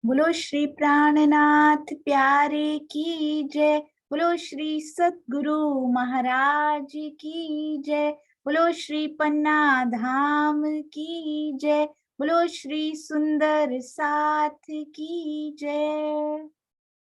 बोलो श्री प्राणनाथ प्यारे की जय। बोलो श्री सतगुरु महाराज की जय। बोलो श्री पन्ना धाम की जय। बोलो श्री सुंदर साथ की जय।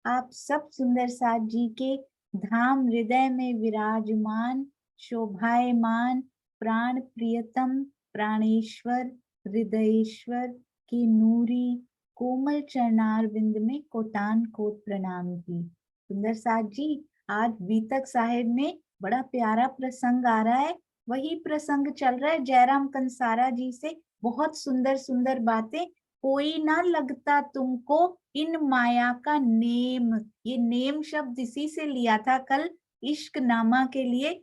आप सब सुंदर साथ जी के धाम हृदय में विराजमान, शोभायमान, प्राण प्रियतम, प्राणेश्वर, हृदयेश्वर की नूरी कोमल चरणार बिंद में कोटान कोट प्रणाम जी। सुंदर साथ जी, आज बीतक साहिब में बड़ा प्यारा प्रसंग आ रहा है। वही प्रसंग चल रहा है जयराम कंसारा जी से। बहुत सुंदर सुंदर बातें। कोई ना लगता तुमको इन माया का नेम। ये नेम शब्द इसी से लिया था कल इश्क नामा के लिए।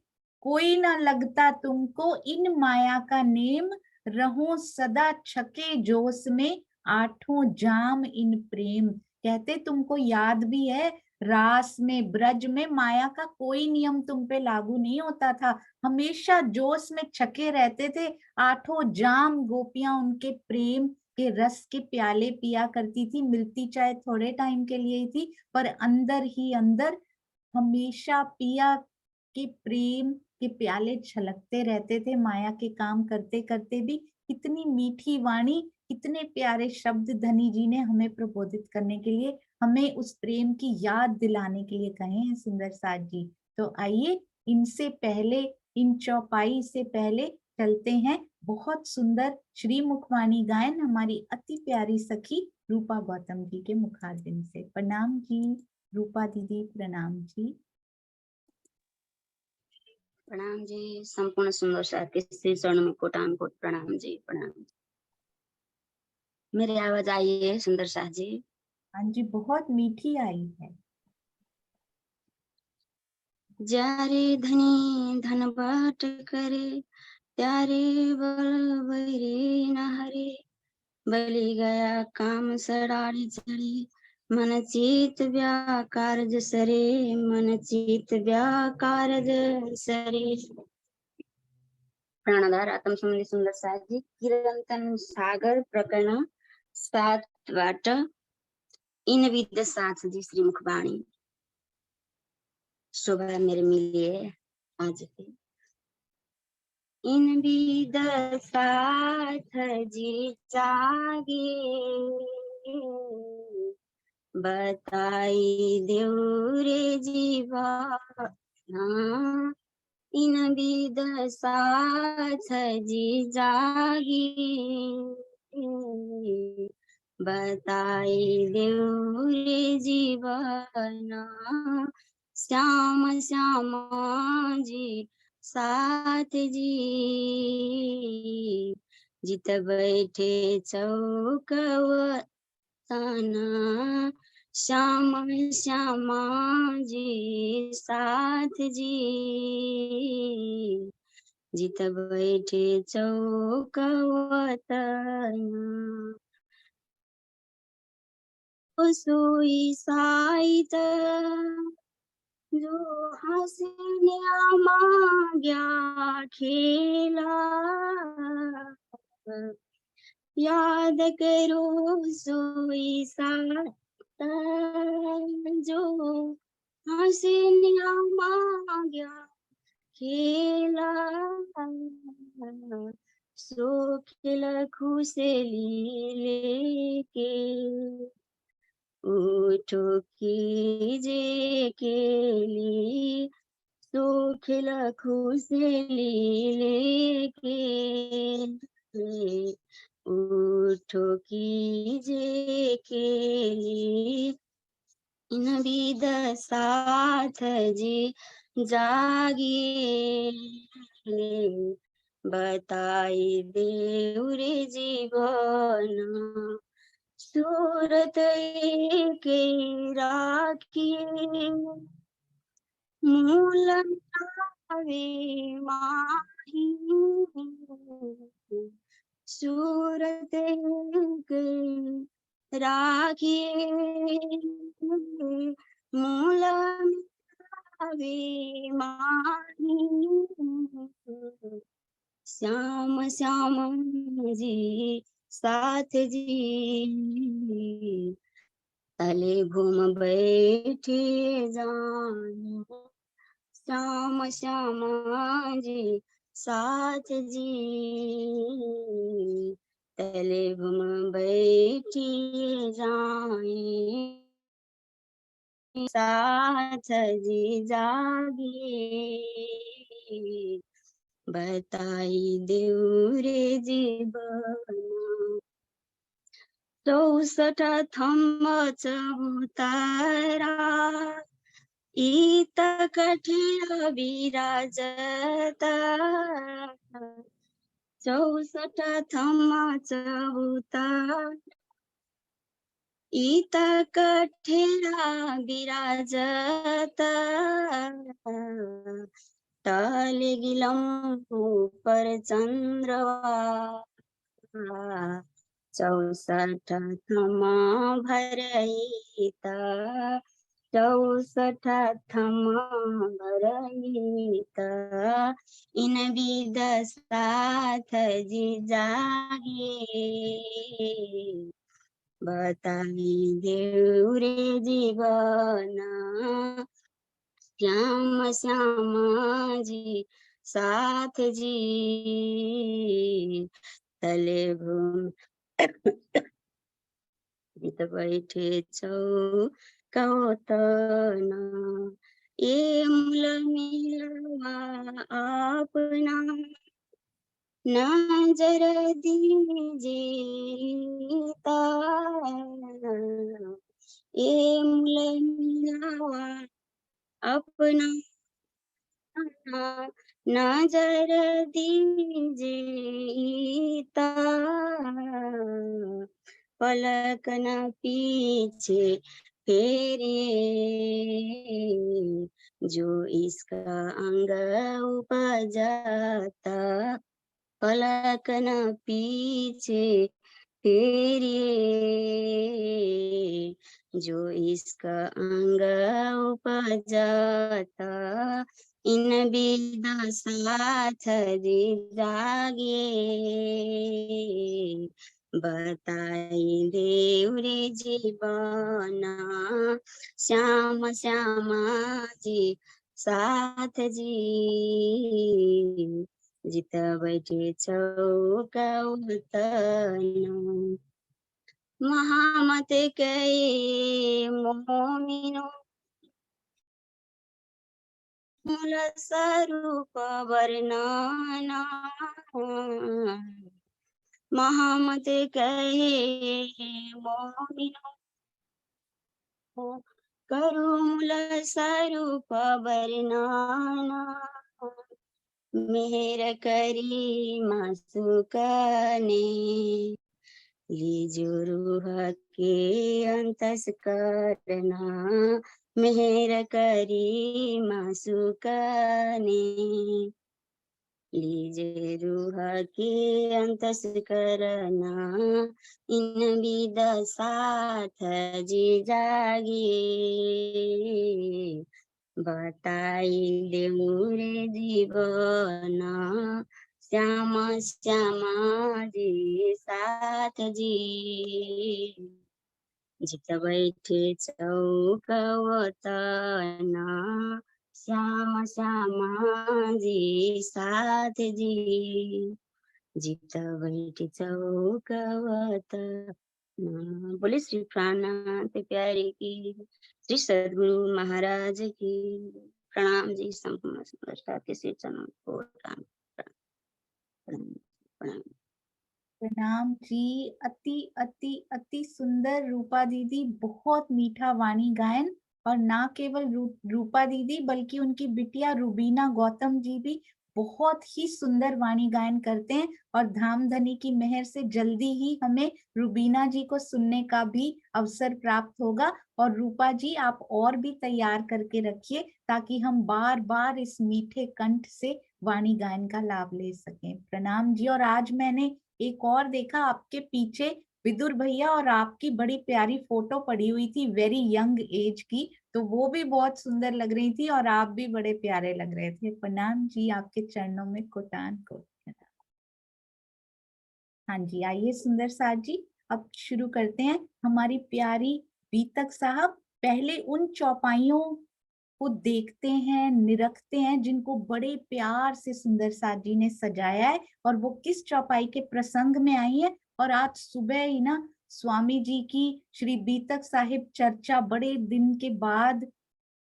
कोई ना लगता तुमको इन माया का नेम, रहूं सदा छके जोश में, आठों जाम इन प्रेम। कहते तुमको याद भी है, रास में ब्रज में माया का कोई नियम तुम पे लागू नहीं होता था। हमेशा जोश में छके रहते थे। आठों जाम गोपियां उनके प्रेम के रस के प्याले पिया करती थी। मिलती चाहे थोड़े टाइम के लिए ही थी, पर अंदर ही अंदर हमेशा पिया के प्रेम के प्याले छलकते रहते थे। माया के काम करते करते भी कितनी मीठी वाणी, कितने प्यारे शब्द धनी जी ने हमें प्रबोधित करने के लिए, हमें उस प्रेम की याद दिलाने के लिए कहे हैं सुंदर साथ जी। तो आइए इनसे पहले, इन चौपाई से पहले चलते हैं बहुत सुंदर श्री मुखवाणी गायन हमारी अति प्यारी सखी रूपा गौतम जी के मुखारबिंद से। प्रणाम जी रूपा दीदी, प्रणाम जी। प्रणाम जी। संपूर्ण सुंदर साथ के श्री चरण में कोटान कोट प्रणाम जी, प्रणाम जी। मेरी आवाज आई है सुंदर साथ जी? हाँ जी, बहुत मीठी आई है। जारे धनी धन बाट करे, त्यारे बल बैरे न हरे। बलि गया काम सड़ारे चढ़े, मन चित व्याकार सरे, मन चित व्याकार सरे। प्राणाधार आत्म संबंधी सुंदर साथ जी किरंतन सागर प्रकरण 7 इन विद साथ जी श्री मुखबाणी शोभा मेरे मिलिए आज के इन विद साथ जी जागे, बताई देउरे जीवा इन विद साथ जी जागी, बताई देउरे जीवन श्याम श्याम जी साथ जी। जित बैठे चौकवतन, श्याम श्यामा जी साथ जी। जित बैठे चौकवतन, सोई साइत जो हंसने मांग्या खेला। याद करो सोई साइत जो हंसने मांग्या खेला। सो खिल खुशली लेके, उठो कीजे केली। सो खिल खुशली लेके, उठो कीजे केली। इन विद साथ जी जागे, बताई देउरे जीवन सूरत के राखिए। मूल नावे माही, सूरत के राखिए। मूल नावे माही, श्याम श्याम जी साथ जी। तले घूम बैठे जान श्याम श्यामा जी साथ जी, तले घूम बैठे जाए साथ जी जागे, बताई देऊ रे जीवन 64 थम्म चौतारा इत कठिण विराजता 64 थम्म चौतारा इत कठिणा विराजता तले गिलम्बु पर चन्द्रवा 64 थम्मा भरईता 64 थम्मा भरईता इन विद साथ जी जागे, बताई देऊ रे जीवन श्याम श्यामा जी साथ जी, तले घूम गीत बैठे चौकौतन ए मूल मिलवा अपना नजर दीजिता ए मूल मिलवा अपना नजर दीजिता पलक न पीछे फेरिए जो इसका अंग उपजाता, पलक न पीछे फेरिए जो इसका अंग उपजाता इन विदा साथ जी जागे, बताई देऊ रे जीवन श्याम श्यामा जी साथ जी, जित बैठे चौकौतन महामत कहे मोमिनो मूल स्वरूप वर्णना, महामत कहे मोमिनो करु मूल स्वरूप वर्णना, मेहर करी मासुकने लीजो रूह के अंतस करना, मेहर करी मासुकने लीजे रूह के अंतस करना इन विद साथ जी जागे, बताई देऊ रे जीवन श्याम श्यामा जी साथ जी, जित बैठे चौकौतन श्याम श्यामा जी साथ जी, जित बैठे चौकौतन। बोले श्री प्राणनाथ प्यारे की, श्री सद्गुरु महाराज की प्रणाम जी। संपूर्ण सुंदरता के श्री चरणों को प्रणाम प्रणाम प्रणाम। प्रणाम जी। अति अति अति सुंदर रूपा दीदी, बहुत मीठा वाणी गायन। और ना केवल रूपा दीदी बल्कि उनकी बिटिया रुबीना गौतम जी भी बहुत ही सुंदर वाणी गायन करते हैं। और धामधनी की मेहर से जल्दी ही हमें रुबीना जी को सुनने का भी अवसर प्राप्त होगा। और रूपा जी आप और भी तैयार करके रखिए ताकि हम बार बार इस मीठे कंठ से वाणी गायन का लाभ ले सकें। प्रणाम जी। और आज मैंने एक और देखा, आपके पीछे विदुर भैया और आपकी बड़ी प्यारी फोटो पड़ी हुई थी वेरी यंग एज की, तो वो भी बहुत सुंदर लग रही थी और आप भी बड़े प्यारे लग रहे थे। प्रणाम जी, आपके चरणों में कोटान कोट प्रणाम। हाँ जी, आइए सुंदर साथ जी अब शुरू करते हैं हमारी प्यारी बीतक साहब पहले उन चौपाइयों को देखते हैं, निरखते हैं, जिनको बड़े प्यार से सुंदर साथ जी ने सजाया है, और वो किस चौपाई के प्रसंग में आई है। और आज सुबह ही ना स्वामी जी की श्री बीतक साहिब चर्चा बड़े दिन के बाद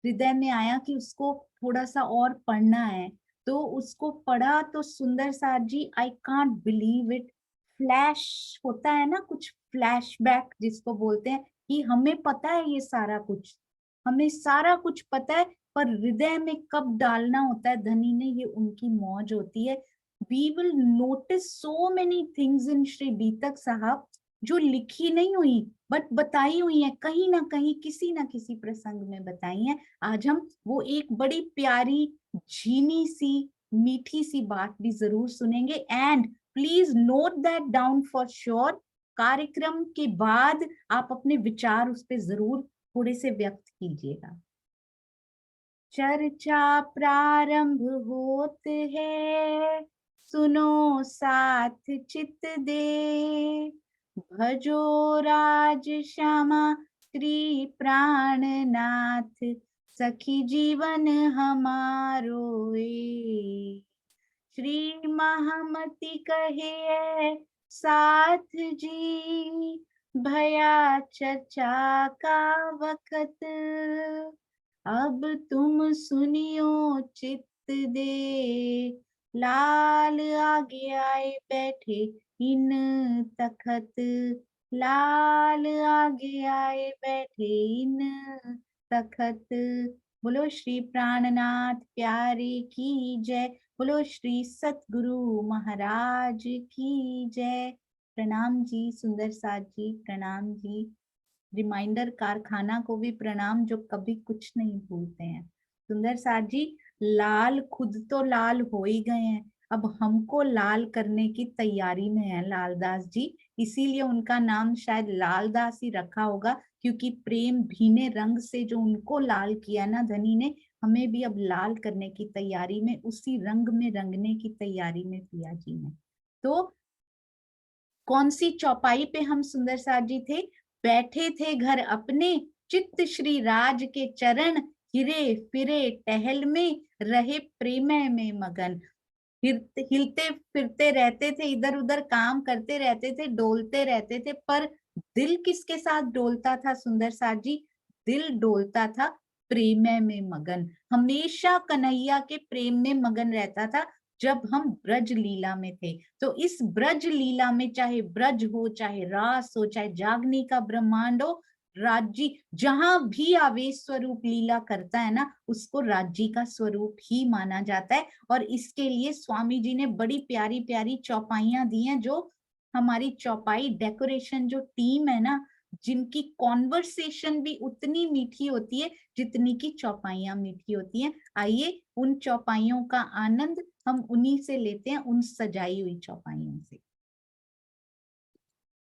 हृदय में आया कि उसको थोड़ा सा और पढ़ना है। तो उसको पढ़ा तो सुंदर साथ ji, I can't believe it, flash होता है ना, कुछ फ्लैशबैक जिसको बोलते हैं, कि हमें पता है ये सारा कुछ, हमें सारा कुछ पता है, पर हृदय में कब डालना होता है धनी ने, ये उनकी मौज होती है। We will notice so many things in Shri Beetak Sahab, जो लिखी नहीं हुई बट बताई हुई है, कहीं ना कहीं किसी ना किसी प्रसंग में बताई है। आज हम वो एक बड़ी प्यारी झीनी सी मीठी सी बात भी जरूर सुनेंगे। And please note that down for sure, कार्यक्रम के बाद आप अपने विचार उस पर जरूर थोड़े से व्यक्त कीजिएगा। चर्चा प्रारंभ होत है, सुनो साथ चित दे, भजो राज श्यामा श्री प्राणनाथ, सखी जीवन हमारो ए। श्री महामति कहे साथ जी, भया चर्चा का वक्त, अब तुम सुनियो चित्त दे, लाल आगे आए बैठे इन तखत, लाल आगे आए बैठे इन तखत। बोलो श्री प्राणनाथ प्यारे की जय, बोलो श्री सतगुरु महाराज की जय। प्रणाम जी सुंदर साथ जी, प्रणाम जी। रिमाइंडर कारखाना को भी प्रणाम, जो कभी कुछ नहीं भूलते हैं। सुंदर साथ जी लाल खुद तो लाल हो ही गए हैं, अब हमको लाल करने की तैयारी में है लालदास जी, इसीलिए उनका नाम शायद लालदास ही रखा होगा, क्योंकि प्रेम भीने रंग से जो उनको लाल किया ना धनी ने, हमें भी अब लाल करने की तैयारी में, उसी रंग में रंगने की तैयारी में पिया जी ने। तो कौन सी चौपाई पे हम सुंदर साथ जी थे? बैठे थे घर अपने, चित्त श्री राज के चरण, हिरे फिरे टहल में, रहे प्रेमय में मगन। हिलते फिरते रहते थे, इधर उधर काम करते रहते थे, डोलते रहते थे, पर दिल किसके साथ डोलता था सुंदर साथ जी? दिल डोलता था प्रेमय में मगन, हमेशा कन्हैया के प्रेम में मगन रहता था जब हम ब्रज लीला में थे। तो इस ब्रज लीला में चाहे ब्रज हो, चाहे रास हो, चाहे जागनी का ब्रह्मांड हो, राज्य जहां भी आवेश स्वरूप लीला करता है ना, उसको राज्य का स्वरूप ही माना जाता है। और इसके लिए स्वामी जी ने बड़ी प्यारी प्यारी चौपाइयां दी हैं, जो हमारी चौपाई डेकोरेशन जो टीम है ना, जिनकी कॉन्वर्सेशन भी उतनी मीठी होती है जितनी की चौपाइयां मीठी होती हैं। आइए उन चौपाइयों का आनंद हम उन्हीं से लेते हैं, उन सजाई हुई चौपाइयों से।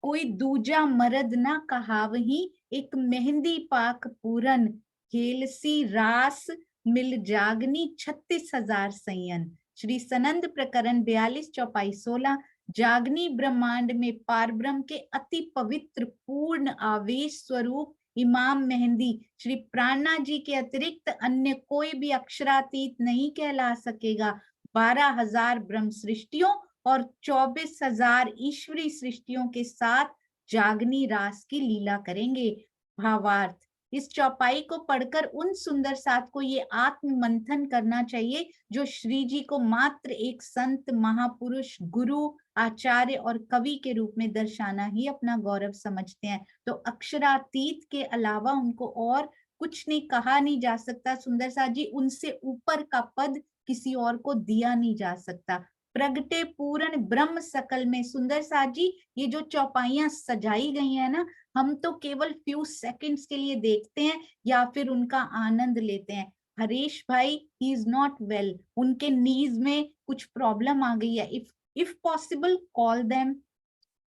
कोई दूजा मरद ना कहावही, एक मेहंदी पाक पूरन, खेलसी रास मिल जागनी 36,000 सैयन। श्री सनंद प्रकरण 42 चौपाई 16। जागनी ब्रह्मांड में पारब्रह्म के अति पवित्र पूर्ण आवेश स्वरूप इमाम मेहंदी श्री प्राणा जी के अतिरिक्त अन्य कोई भी अक्षरातीत नहीं कहला सकेगा। 12,000 ब्रह्म सृष्टियों और 24,000 ईश्वरी सृष्टियों के साथ जागनी रास की लीला करेंगे। भावार्थ, इस चौपाई को पढ़कर उन सुंदर साथ को ये आत्म मंथन करना चाहिए जो श्री जी को मात्र एक संत, महापुरुष, गुरु, आचार्य और कवि के रूप में दर्शाना ही अपना गौरव समझते हैं। तो अक्षरातीत के अलावा उनको और कुछ नहीं कहा नहीं जा सकता सुंदर साथ जी, उनसे ऊपर का पद किसी और को दिया नहीं जा सकता। प्रगटे पूर्ण ब्रह्म सकल में। सुंदर साथ जी ये जो चौपाइयां सजाई गई है ना, हम तो केवल फ्यू सेकंड्स के लिए देखते हैं या फिर उनका आनंद लेते हैं। हरीश भाई ही इज नॉट वेल, उनके नीज में कुछ प्रॉब्लम आ गई है। इफ पॉसिबल कॉल देम,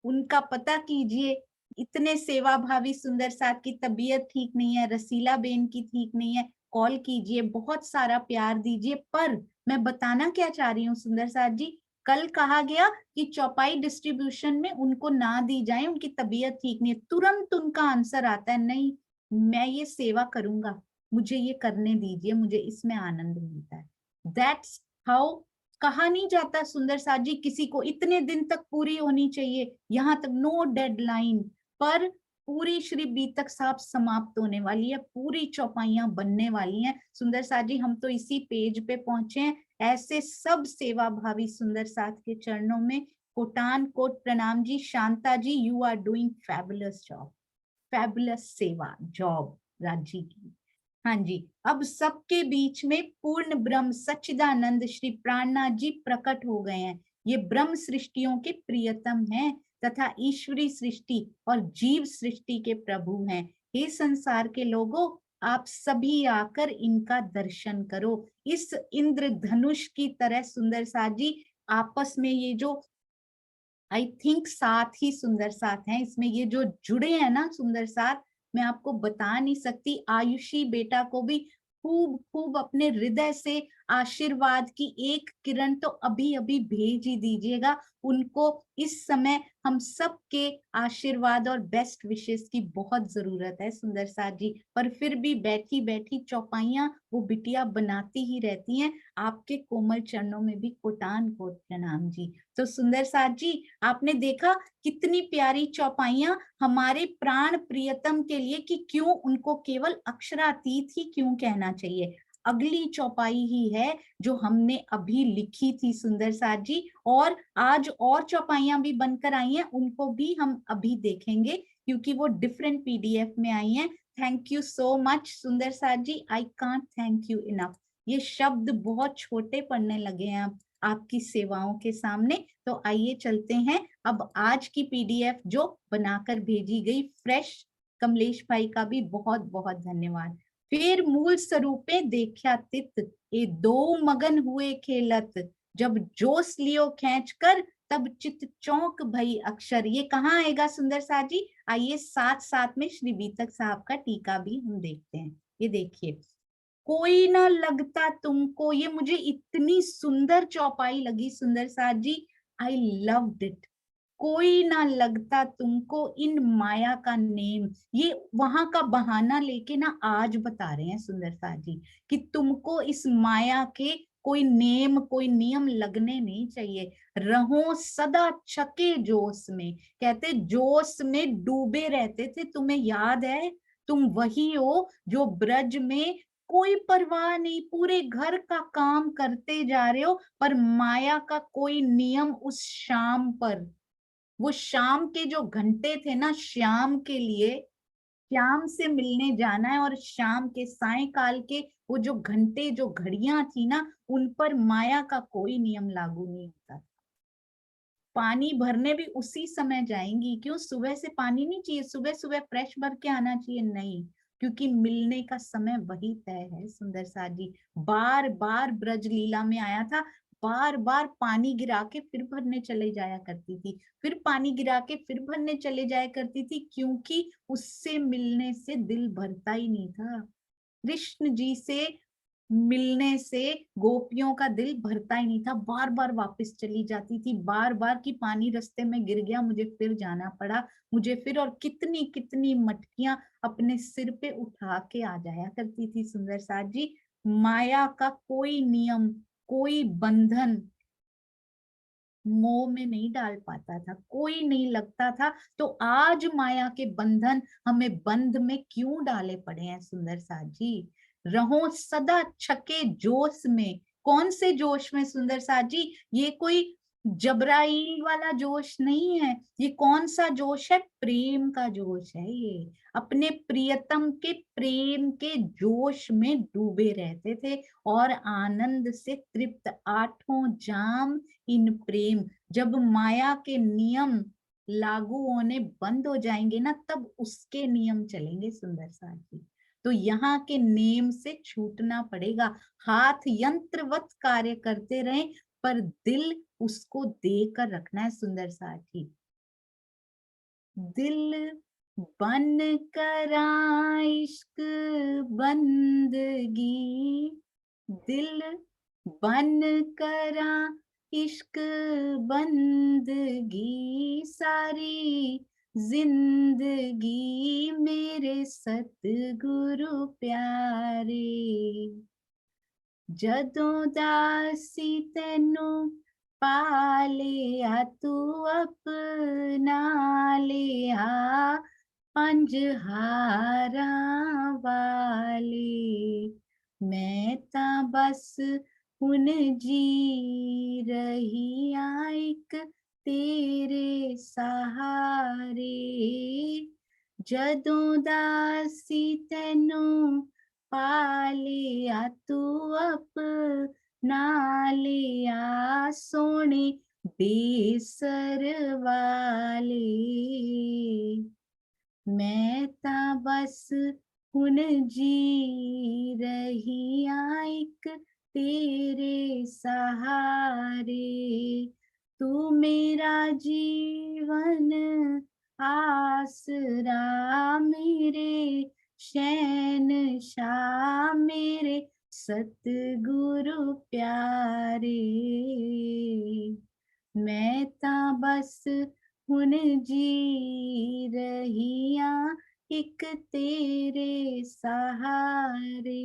उनका पता कीजिए। इतने सेवा भावी सुंदर साथ की तबीयत ठीक नहीं है, रसीला बेन की ठीक नहीं है, कॉल कीजिए, बहुत सारा प्यार दीजिए। पर मैं बताना क्या चाह रही हूँ सुंदर साथ जी, कल कहा गया कि चौपाई डिस्ट्रीब्यूशन में उनको ना दी जाए, उनकी तबीयत ठीक नहीं है, तुरंत उनका आंसर आता है नहीं मैं ये सेवा करूंगा, मुझे ये करने दीजिए, मुझे इसमें आनंद मिलता है। That's how. कहा नहीं जाता सुंदर साथ जी किसी को इतने दिन तक पूरी होनी चाहिए, यहाँ तक नो डेडलाइन, पर पूरी श्री बीतक साहब समाप्त होने वाली है, पूरी चौपाइयां बनने वाली हैं सुंदर साथ जी। हम तो इसी पेज पे पहुंचे हैं। ऐसे सब सेवा भावी सुंदर साथ के चरणों में कोटान कोट प्रणाम जी। Shanta ji, you are doing fabulous job, fabulous सेवा जॉब राजी की। हाँ जी, अब सबके बीच में पूर्ण ब्रह्म सच्चिदानंद श्री प्राणनाथ जी प्रकट हो गए हैं। ये ब्रह्म सृष्टियों के प्रियतम हैं तथा ईश्वरी सृष्टि और जीव सृष्टि के प्रभु हैं। हे संसार के लोगों, आप सभी आकर इनका दर्शन करो। इस इंद्रधनुष की तरह सुंदर साथ जी आपस में ये जो आई थिंक साथ ही सुंदर साथ हैं, इसमें ये जो जुड़े हैं ना सुंदर साथ, मैं आपको बता नहीं सकती। आयुषी बेटा को भी खूब खूब अपने हृदय से आशीर्वाद की एक किरण तो अभी अभी भेज ही दीजिएगा उनको। इस समय हम सब के आशीर्वाद और बेस्ट विशेष की बहुत जरूरत है सुंदर साथ जी। पर फिर भी बैठी बैठी चौपाइयां वो बिटिया बनाती ही रहती हैं। आपके कोमल चरणों में भी कोटान कोट प्रणाम जी। तो सुंदर साथ जी, आपने देखा कितनी प्यारी चौपाइयां हमारे प्राण प्रियतम के लिए, कि क्यों उनको केवल अक्षरातीत ही क्यों कहना चाहिए। अगली चौपाई ही है जो हमने अभी लिखी थी सुंदर साथ जी, और आज और चौपाइयां भी बनकर आई हैं, उनको भी हम अभी देखेंगे क्योंकि वो डिफरेंट पीडीएफ में आई हैं। Thank you so much Sundar साथ ji, I can't thank you enough. ये शब्द बहुत छोटे पड़ने लगे हैं अब आपकी सेवाओं के सामने। तो आइए चलते हैं अब आज की पीडीएफ जो बनाकर भेजी गई फ्रेश। कमलेश भाई का भी बहुत बहुत धन्यवाद। फिर मूल स्वरूपे देखा तित, ये दो मगन हुए खेलत, जब जोश लियो खींच कर तब चित चौंक भई अक्षर। ये कहाँ आएगा सुंदर साथ जी? आइए साथ साथ में श्री बीतक साहब का टीका भी हम देखते हैं। ये देखिए, कोई ना लगता तुमको, ये मुझे इतनी सुंदर चौपाई लगी सुंदर साथ जी, आई लव्ड इट। कोई ना लगता तुमको इन माया का नेम, ये वहां का बहाना लेके ना आज बता रहे हैं सुंदर साथ जी कि तुमको इस माया के कोई नेम कोई नियम लगने नहीं चाहिए। रहो सदा छके जोश में, कहते जोश में डूबे रहते थे। तुम्हें याद है, तुम वही हो जो ब्रज में कोई परवाह नहीं, पूरे घर का काम करते जा रहे हो, पर माया का कोई नियम उस शाम पर, वो शाम के जो घंटे थे ना श्याम के लिए, श्याम से मिलने जाना है, और शाम के सायकाल के वो जो घंटे जो घड़ियां थी ना, उन पर माया का कोई नियम लागू नहीं होता। पानी भरने भी उसी समय जाएंगी, क्यों? सुबह से पानी नहीं चाहिए, सुबह सुबह फ्रेश भर के आना चाहिए, नहीं, क्योंकि मिलने का समय वही तय है सुंदर साथ जी। बार बार ब्रज लीला में आया था, बार बार पानी गिरा के फिर भरने चले जाया करती थी, फिर पानी गिरा के फिर भरने चले जाया करती थी, क्योंकि उससे मिलने से दिल भरता ही नहीं था। कृष्ण जी से मिलने से गोपियों का दिल भरता ही नहीं था, बार बार वापस चली जाती थी, बार बार कि पानी रास्ते में गिर गया, मुझे फिर जाना पड़ा, मुझे फिर, और कितनी कितनी मटकियां अपने सिर पे उठा के आ जाया करती थी सुंदर साथ जी। माया का कोई नियम कोई बंधन मोह में नहीं डाल पाता था, कोई नहीं लगता था। तो आज माया के बंधन हमें बंध में क्यों डाले पड़े हैं सुंदर साथ जी? रहो सदा छके जोश में। कौन से जोश में सुंदर साथ जी? ये कोई जबराइल वाला जोश नहीं है, ये कौन सा जोश है? प्रेम का जोश है। ये अपने प्रियतम के प्रेम के जोश में डूबे रहते थे और आनंद से तृप्त आठों जाम इन प्रेम। जब माया के नियम लागू होने बंद हो जाएंगे ना, तब उसके नियम चलेंगे सुंदर साथ जी। तो यहाँ के नेम से छूटना पड़ेगा। हाथ यंत्रवत कार्य करते रहे, पर दिल उसको देकर रखना है सुंदर साथ जी। दिल बन करा इश्क बंदगी, दिल बन करा इश्क बंदगी, सारी जिंदगी मेरे सतगुरु प्यारे। जदों दासी तैनू पा लिया तू अपना लिया पंजहारां वाले। मैं तां बस हुन जी रही आ इक तेरे सहारे। जदों दासी तैनू पा लिया तू अपना लिया सोने बेसर वाले। मैं तां बस हुन जी रही आ इक तेरे सहारे। तू मेरा जीवन आसरा मेरे शहंशाह मेरे सतगुरु प्यारे। मैं तां बस हुन जी रही आ इक तेरे सहारे।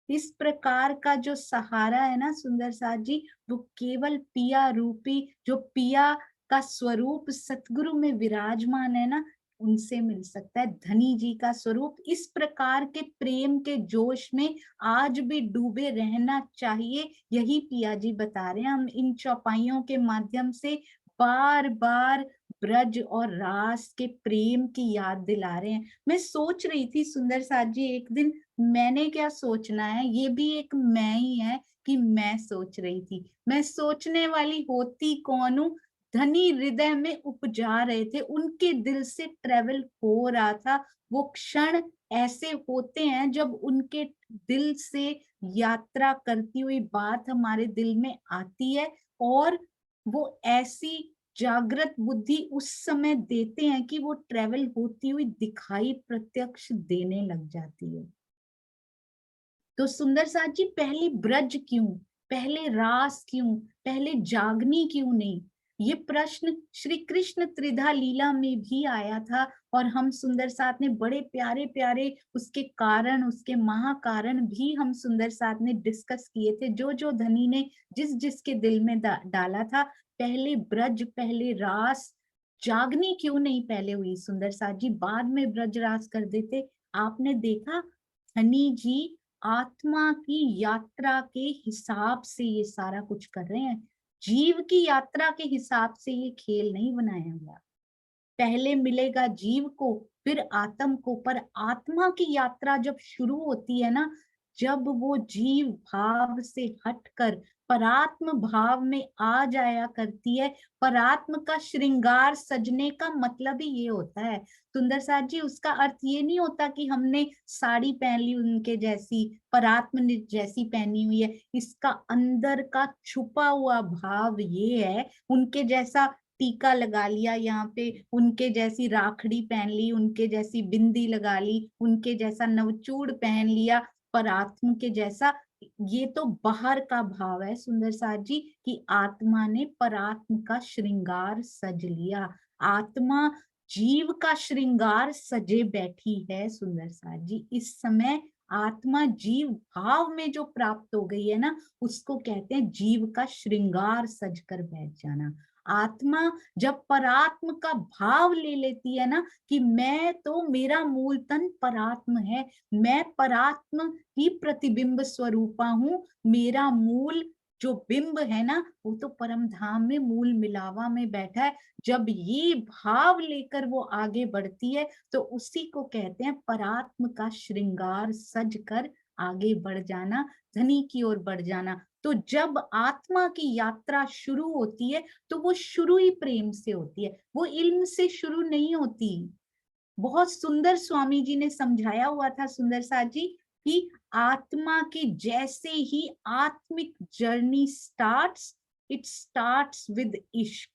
इस प्रकार का जो सहारा है ना सुंदर साथ जी, वो केवल पिया रूपी, जो पिया का स्वरूप सतगुरु में विराजमान है ना, उनसे मिल सकता है। धनी जी का स्वरूप इस प्रकार के प्रेम के जोश में आज भी डूबे रहना चाहिए, यही पिया जी बता रहे हैं। हम इन चौपाइयों के माध्यम से बार बार ब्रज और रास के प्रेम की याद दिला रहे हैं। मैं सोच रही थी सुंदर साथ जी एक दिन, मैंने क्या सोचना है, ये भी एक मैं ही है कि मैं सोच रही थी। मैं सोचने वाली होती कौन हूँ, धनी हृदय में उपजा रहे थे, उनके दिल से ट्रेवल हो रहा था। वो क्षण ऐसे होते हैं जब उनके दिल से यात्रा करती हुई बात हमारे दिल में आती है, और वो ऐसी जागृत बुद्धि उस समय देते हैं कि वो ट्रेवल होती हुई दिखाई प्रत्यक्ष देने लग जाती है। तो सुंदर साथ जी, पहले ब्रज क्यों, पहले रास क्यों, पहले जागनी क्यों नहीं? ये प्रश्न श्री कृष्ण त्रिधा लीला में भी आया था, और हम सुंदर साथ ने बड़े प्यारे प्यारे उसके कारण, उसके महाकारण भी हम सुंदर साथ ने डिस्कस किए थे, जो जो धनी ने जिस जिसके दिल में डाला था। पहले ब्रज, पहले रास, जागनी क्यों नहीं पहले हुई सुंदर साथ जी, बाद में ब्रज रास कर देते। आपने देखा धनी जी आत्मा की यात्रा के हिसाब से ये सारा कुछ कर रहे हैं, जीव की यात्रा के हिसाब से ये खेल नहीं बनाया गया। पहले मिलेगा जीव को, फिर आत्म को, पर आत्मा की यात्रा जब शुरू होती है ना, जब वो जीव भाव से हटकर परात्म भाव में आ जाया करती है। परात्म का श्रृंगार सजने का मतलब ही ये होता है सुंदर साथ जी। उसका अर्थ ये नहीं होता कि हमने साड़ी पहन ली उनके जैसी, परात्म ने जैसी पहनी हुई है। इसका अंदर का छुपा हुआ भाव ये है, उनके जैसा टीका लगा लिया यहाँ पे, उनके जैसी राखड़ी पहन ली, उनके जैसी बिंदी लगा ली, उनके जैसा नवचूड़ पहन लिया, पर आत्म के जैसा। ये तो बाहर का भाव है सुंदर साथ जी, कि आत्मा ने परात्म का श्रृंगार सज लिया। आत्मा जीव का श्रृंगार सजे बैठी है सुंदर साथ जी। इस समय आत्मा जीव भाव में जो प्राप्त हो गई है ना, उसको कहते हैं जीव का श्रृंगार सज कर बैठ जाना। आत्मा जब परात्म का भाव ले लेती है ना, कि मैं तो, मेरा मूल तन परात्म है, मैं परात्म ही प्रतिबिंब स्वरूपा हूँ, मेरा मूल जो बिंब है ना, वो तो परम धाम में मूल मिलावा में बैठा है। जब ये भाव लेकर वो आगे बढ़ती है, तो उसी को कहते हैं परात्म का श्रृंगार सज कर आगे बढ़ जाना, धनी की ओर बढ़ जाना। तो जब आत्मा की यात्रा शुरू होती है, तो वो शुरू ही प्रेम से होती है, वो इल्म से शुरू नहीं होती। बहुत सुंदर स्वामी जी ने समझाया हुआ था सुंदर साथ जी, कि आत्मा के जैसे ही आत्मिक journey starts, it starts with इश्क।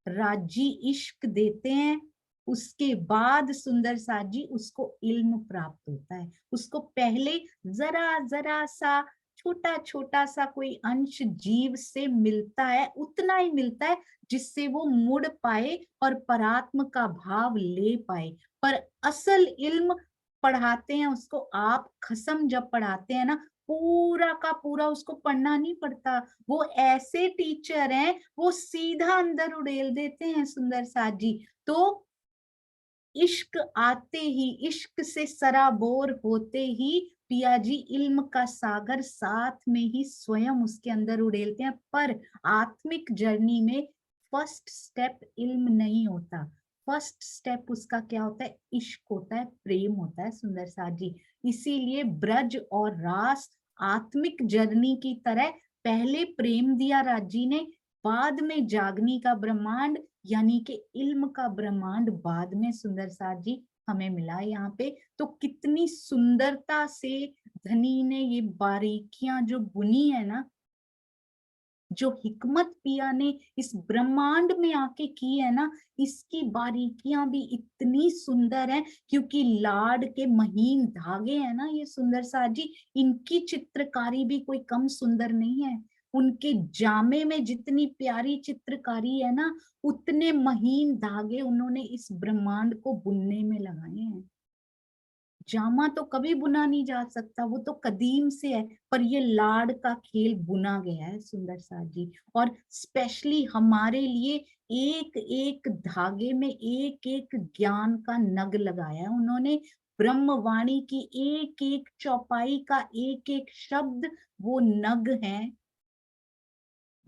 राजी इश्क देते हैं, उसके बाद सुंदर साथ जी उसको इल्म प्राप्त होता है। उसको पहले जरा जरा सा छोटा छोटा सा कोई अंश जीव से मिलता है, उतना ही मिलता है जिससे वो मुड़ पाए और परात्म का भाव ले पाए। पर असल इल्म पढ़ाते हैं उसको आप खसम जब पढ़ाते हैं ना, पूरा का पूरा उसको पढ़ना नहीं पड़ता। वो ऐसे टीचर हैं, वो सीधा अंदर उड़ेल देते हैं सुंदर साथ जी। तो इश्क आते ही, इश्क से सराबोर होते ही पिया जी इल्म का सागर साथ में ही स्वयं उसके अंदर उड़ेलते हैं। पर आत्मिक जर्नी में फर्स्ट स्टेप इल्म नहीं होता, फर्स्ट स्टेप उसका क्या होता है? इश्क होता है, प्रेम होता है सुंदर साथ जी। इसीलिए ब्रज और रास आत्मिक जर्नी की तरह पहले प्रेम दिया राजी ने, बाद में जागनी का ब्रह्मांड यानी कि इल्म का ब्रह्मांड बाद में सुंदर साथ जी हमें मिला यहाँ पे। तो कितनी सुंदरता से धनी ने ये बारीकियां जो बुनी है ना, जो हिकमत पिया ने इस ब्रह्मांड में आके की है ना, इसकी बारीकियां भी इतनी सुंदर हैं, क्योंकि लाड के महीन धागे हैं ना ये सुंदर साथ जी, इनकी चित्रकारी भी कोई कम सुंदर नहीं है। उनके जामे में जितनी प्यारी चित्रकारी है ना, उतने महीन धागे उन्होंने इस ब्रह्मांड को बुनने में लगाए हैं। जामा तो कभी बुना नहीं जा सकता, वो तो कदीम से है, पर ये लाड़ का खेल बुना गया है सुंदर साथ जी। और स्पेशली हमारे लिए एक एक धागे में एक एक ज्ञान का नग लगाया है उन्होंने। ब्रह्मवाणी की एक एक चौपाई का एक एक शब्द वो नग है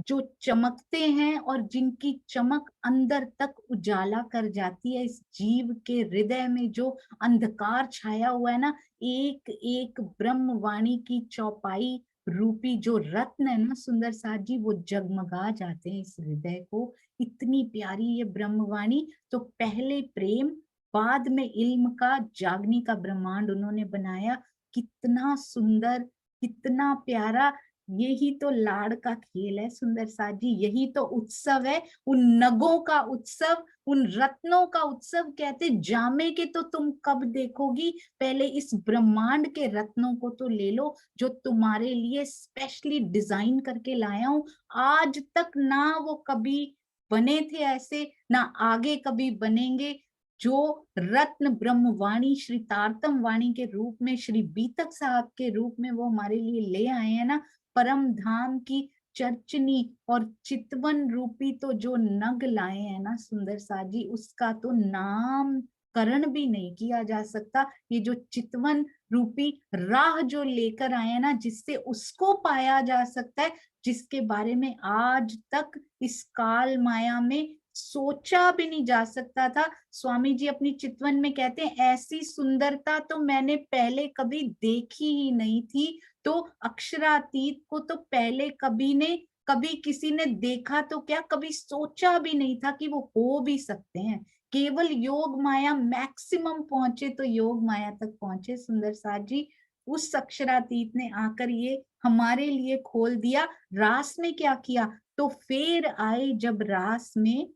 जो चमकते हैं और जिनकी चमक अंदर तक उजाला कर जाती है। इस जीव के हृदय में जो अंधकार छाया हुआ है ना, एक एक ब्रह्मवाणी की चौपाई रूपी जो रत्न है ना सुंदर साथ जी, वो जगमगा जाते हैं इस हृदय को। इतनी प्यारी ये ब्रह्मवाणी। तो पहले प्रेम, बाद में इल्म का जागनी का ब्रह्मांड उन्होंने बनाया। कितना सुंदर, कितना प्यारा। यही तो लाड़ का खेल है सुंदर साथ जी, यही तो उत्सव है, उन नगों का उत्सव, उन रत्नों का उत्सव। कहते जामे के तो तुम कब देखोगी, पहले इस ब्रह्मांड के रत्नों को तो ले लो जो तुम्हारे लिए स्पेशली डिजाइन करके लाया हूं। आज तक ना वो कभी बने थे ऐसे, ना आगे कभी बनेंगे। जो रत्न ब्रह्मवाणी श्री तारतम वाणी के रूप में, श्री बीतक साहब के रूप में वो हमारे लिए ले आए हैं ना, परम धाम की चर्चनी और चितवन रूपी तो जो नग लाए हैं ना सुंदर साथ जी, उसका तो नाम करण भी नहीं किया जा सकता। ये जो चितवन रूपी राह जो लेकर आए हैं ना, जिससे उसको पाया जा सकता है जिसके बारे में आज तक इस काल माया में सोचा भी नहीं जा सकता था। स्वामी जी अपनी चितवन में कहते हैं, ऐसी सुंदरता तो मैंने पहले कभी देखी ही नहीं थी। तो अक्षरातीत को तो पहले कभी किसी ने देखा तो क्या, कभी सोचा भी नहीं था कि वो हो भी सकते हैं। केवल योग माया मैक्सिमम पहुंचे तो योग माया तक पहुंचे सुंदर साथ जी। उस अक्षरातीत ने आकर ये हमारे लिए खोल दिया। रास में क्या किया, तो फेर आए जब रास में,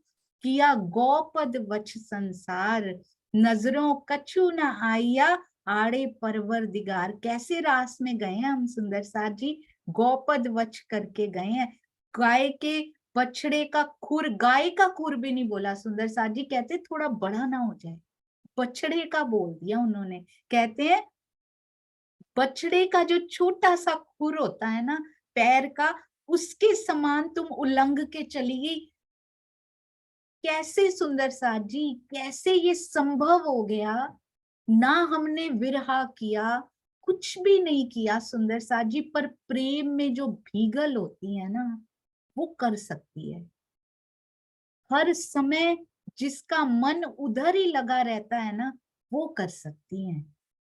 किया गौपद वच संसार, नजरों कछु न आया आड़े परवर दिगार। कैसे रास में गए हैं हम सुंदर साथ जी, गौपद वच करके गए हैं। गाय के बछड़े का खुर, गाय का खुर भी नहीं बोला सुंदर साथ जी, कहते थोड़ा बड़ा ना हो जाए, बछड़े का बोल दिया उन्होंने। कहते हैं बछड़े का जो छोटा सा खुर होता है ना पैर का, उसके समान तुम उलंघ के चली गई। कैसे सुंदर साथ जी, कैसे ये संभव हो गया? ना हमने विरहा किया, कुछ भी नहीं किया सुंदर साथ जी, पर प्रेम में जो भीगल होती है ना, वो कर सकती है। हर समय जिसका मन उधर ही लगा रहता है ना, वो कर सकती है।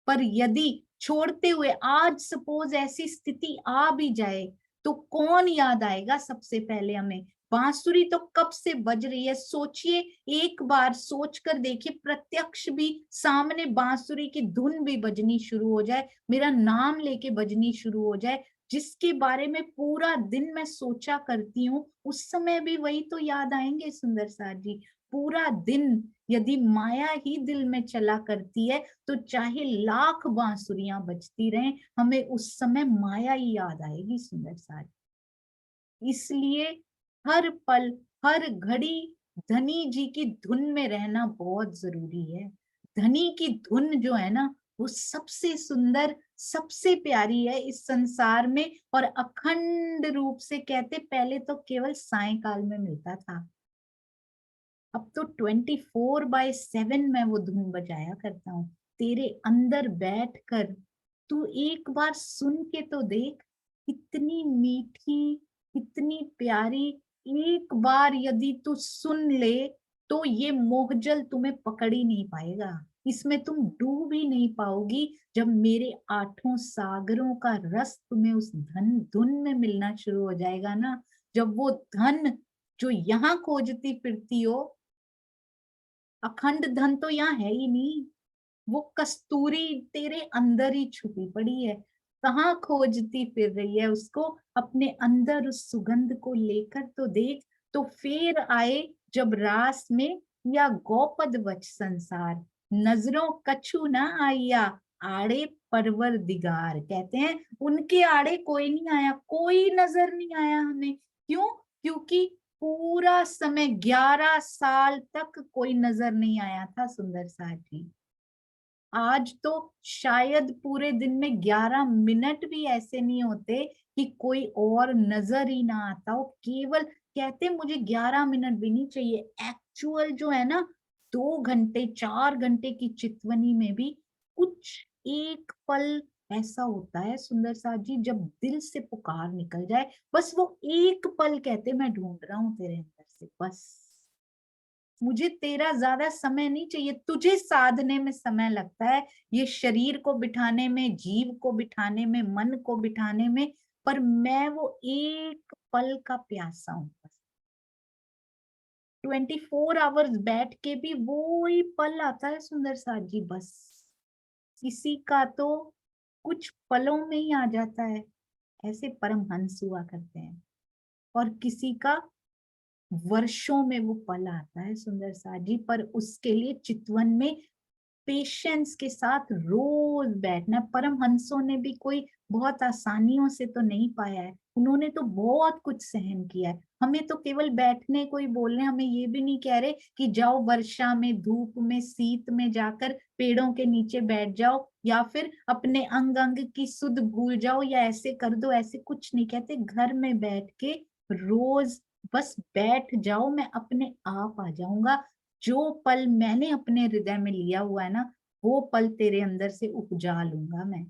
पर यदि छोड़ते हुए आज सपोज ऐसी स्थिति आ भी जाए, तो कौन याद आएगा सबसे पहले हमें? बांसुरी तो कब से बज रही है, सोचिए, एक बार सोच कर देखिए, प्रत्यक्ष भी सामने बांसुरी की धुन भी बजनी शुरू हो जाए, मेरा नाम लेके बजनी शुरू हो जाए, जिसके बारे में पूरा दिन मैं सोचा करती हूँ, उस समय भी वही तो याद आएंगे सुंदर साथ जी। पूरा दिन यदि माया ही दिल में चला करती है, तो चाहे लाख बांसुरियां बजती रहें, हमें उस समय माया ही याद आएगी सुंदर साथ। इसलिए हर पल हर घड़ी धनी जी की धुन में रहना बहुत जरूरी है। धनी की धुन जो है ना, वो सबसे सुंदर, सबसे प्यारी है इस संसार में। और अखंड रूप से कहते, पहले तो केवल सायंकाल में मिलता था, अब तो 24/7 मैं वो धुन बजाया करता हूँ तेरे अंदर बैठ कर। तू एक बार सुन के तो देख, इतनी मीठी, इतनी प्यारी। एक बार यदि तू सुन ले तो ये मोहजल तुम्हें पकड़ ही नहीं पाएगा, इसमें तुम डूब ही नहीं पाओगी। जब मेरे आठों सागरों का रस तुम्हें उस धन धुन में मिलना शुरू हो जाएगा ना, जब वो धन जो यहाँ खोजती फिरती हो, अखंड धन तो यहाँ है ही नहीं, वो कस्तूरी तेरे अंदर ही छुपी पड़ी है। कहाँ खोजती फिर रही है उसको, अपने अंदर उस सुगंध को लेकर तो देख। तो फिर आए जब रास में या गौपद वच संसार, नजरों कछु ना आया, आड़े परवर दिगार। कहते हैं उनके आड़े कोई नहीं आया, कोई नजर नहीं आया हमें। क्यों? क्योंकि पूरा समय 11 साल तक कोई नजर नहीं आया था सुंदर साथ जी। आज तो शायद पूरे दिन में 11 मिनट भी ऐसे नहीं होते कि कोई और नजर ही ना आता हो। केवल कहते मुझे 11 मिनट भी नहीं चाहिए, एक्चुअल जो है ना 2 घंटे 4 घंटे की चितवनी में भी कुछ एक पल ऐसा होता है सुंदर साथ जी, जब दिल से पुकार निकल जाए, बस वो एक पल कहते मैं ढूंढ रहा हूँ तेरे अंदर से, बस मुझे तेरा ज्यादा समय नहीं चाहिए। तुझे साधने में समय लगता है, ये शरीर को बिठाने में, जीव को बिठाने में, मन को बिठाने में, पर मैं वो एक पल का प्यासा हूं बस। 24 आवर्स बैठ के भी वो ही पल आता है सुंदर साथ जी, बस किसी का तो कुछ पलों में ही आ जाता है, ऐसे परमहंस हुआ करते हैं, और किसी का वर्षों में वो पल आता है सुंदर साथ जी। पर उसके लिए चितवन में पेशेंस के साथ रोज बैठना। परमहंसों ने भी कोई बहुत आसानियों से तो नहीं पाया है, उन्होंने तो बहुत कुछ सहन किया है। हमें तो केवल बैठने को ही बोल रहे हैं, हमें ये भी नहीं कह रहे कि जाओ वर्षा में, धूप में, शीत में जाकर पेड़ों के नीचे बैठ जाओ, या फिर अपने अंग अंग की सुध भूल जाओ, या ऐसे कर दो, ऐसे कुछ नहीं कहते। घर में बैठ के रोज बस बैठ जाओ, मैं अपने आप आ जाऊंगा। जो पल मैंने अपने हृदय में लिया हुआ है ना, वो पल तेरे अंदर से उपजा लूंगा मैं।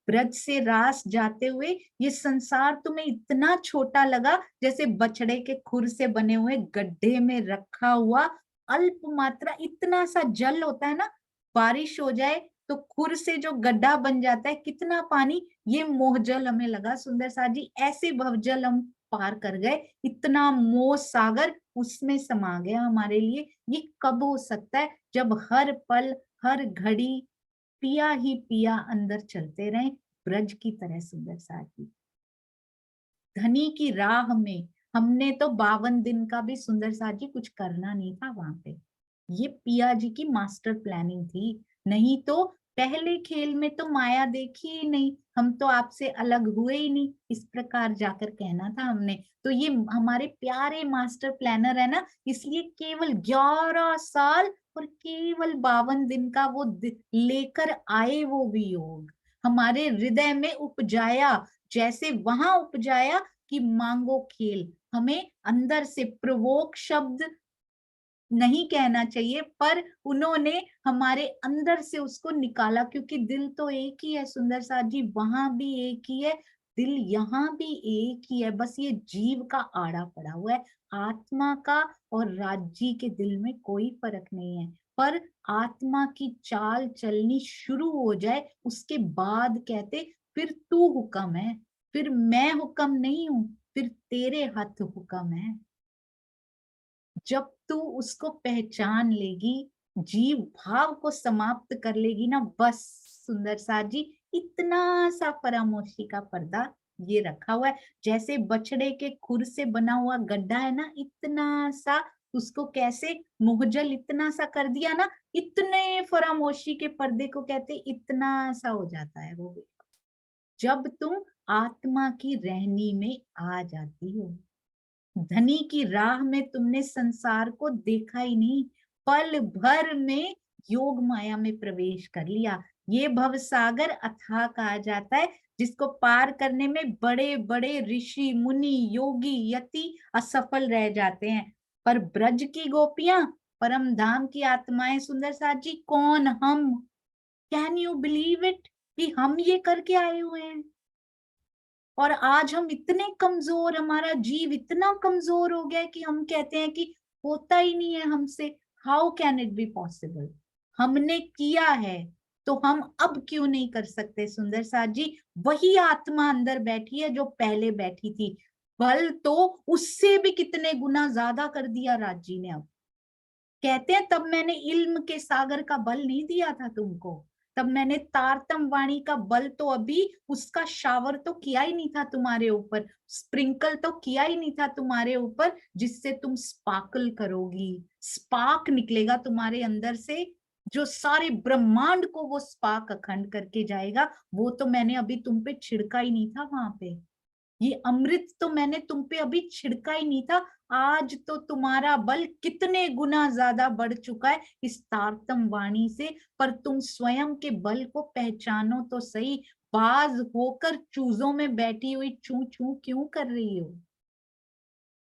ब्रज से रास जाते हुए ये संसार तुम्हें इतना छोटा लगा, जैसे बछड़े के खुर से बने हुए गड्ढे में रखा हुआ अल्प मात्रा इतना सा जल होता है ना, बारिश हो जाए तो खुर से जो गड्ढा बन जाता है, कितना पानी, ये मोहजल हमें लगा सुंदर सा जी। ऐसे भवजल हम पार कर गए, इतना मोह सागर उसमें समा गया हमारे लिए। ये कब हो सकता है? जब हर पल, हर घड़ी पिया ही पिया अंदर चलते रहे, ब्रज की तरह सुंदर साथी। धनी की राह में हमने तो 52 दिन का भी सुंदर साथी कुछ करना नहीं था वहां पे, ये पिया जी की मास्टर प्लानिंग थी। नहीं तो पहले खेल में तो माया देखी ही नहीं, हम तो आपसे अलग हुए ही नहीं, इस प्रकार जाकर कहना था हमने। तो ये हमारे प्यारे मास्टर प्लानर है ना, इसलिए केवल 11 साल और केवल 52 दिन का वो लेकर आए वो वियोग हमारे हृदय में उपजाया। जैसे वहां उपजाया कि मांगो खेल, हमें अंदर से प्रवोक शब्द नहीं कहना चाहिए, पर उन्होंने हमारे अंदर से उसको निकाला, क्योंकि दिल तो एक ही है सुंदर साथ जी, वहां भी एक ही है, दिल यहाँ भी एक ही है, बस ये जीव का आड़ा पड़ा हुआ है। आत्मा का और राज्य के दिल में कोई फर्क नहीं है। पर आत्मा की चाल चलनी शुरू हो जाए, उसके बाद कहते फिर तू हुक्म है, फिर मैं हुक्म नहीं हूं, फिर तेरे हाथ हुक्म है। जब तू उसको पहचान लेगी, जीव भाव को समाप्त कर लेगी ना, बस सुंदर साथ जी, इतना सा फरामोशी का पर्दा ये रखा हुआ है। जैसे बछड़े के खुर से बना हुआ गड्ढा है ना, इतना सा उसको कैसे मोहजल इतना सा कर दिया ना, इतने फरामोशी के पर्दे को कहते इतना सा हो जाता है वो, जब तुम आत्मा की रहनी में आ जाती हो। धनी की राह में तुमने संसार को देखा ही नहीं, पल भर में योग माया में प्रवेश कर लिया। ये भव सागर अथाह कहा जाता है, जिसको पार करने में बड़े बड़े ऋषि मुनि योगी यति असफल रह जाते हैं। पर ब्रज की गोपियां, परम धाम की आत्माएं सुंदर साथ जी, कौन हम, कैन यू बिलीव इट, कि हम ये करके आए हुए हैं। और आज हम इतने कमजोर, हमारा जीव इतना कमजोर हो गया है कि हम कहते हैं कि होता ही नहीं है हमसे। How can it be possible, हमने किया है तो हम अब क्यों नहीं कर सकते। सुंदर साथ जी, वही आत्मा अंदर बैठी है जो पहले बैठी थी, बल तो उससे भी कितने गुना ज्यादा कर दिया राज जी ने। अब कहते हैं तब मैंने इल्म के सागर का बल नहीं दिया था तुमको, तब मैंने तारतम वाणी का बल तो अभी उसका शावर तो किया ही नहीं था तुम्हारे ऊपर, स्प्रिंकल तो किया ही नहीं था तुम्हारे ऊपर, जिससे तुम स्पार्कल करोगी, स्पार्क निकलेगा तुम्हारे अंदर से, जो सारे ब्रह्मांड को वो स्पार्क अखंड करके जाएगा। वो तो मैंने अभी तुम पे छिड़का ही नहीं था वहां पे, ये अमृत तो मैंने तुम पे अभी छिड़का ही नहीं था। आज तो तुम्हारा बल कितने गुना ज्यादा बढ़ चुका है इस तारतम वाणी से, पर तुम स्वयं के बल को पहचानो तो सही। बाज होकर चूजों में बैठी हुई चू चू क्यों कर रही हो।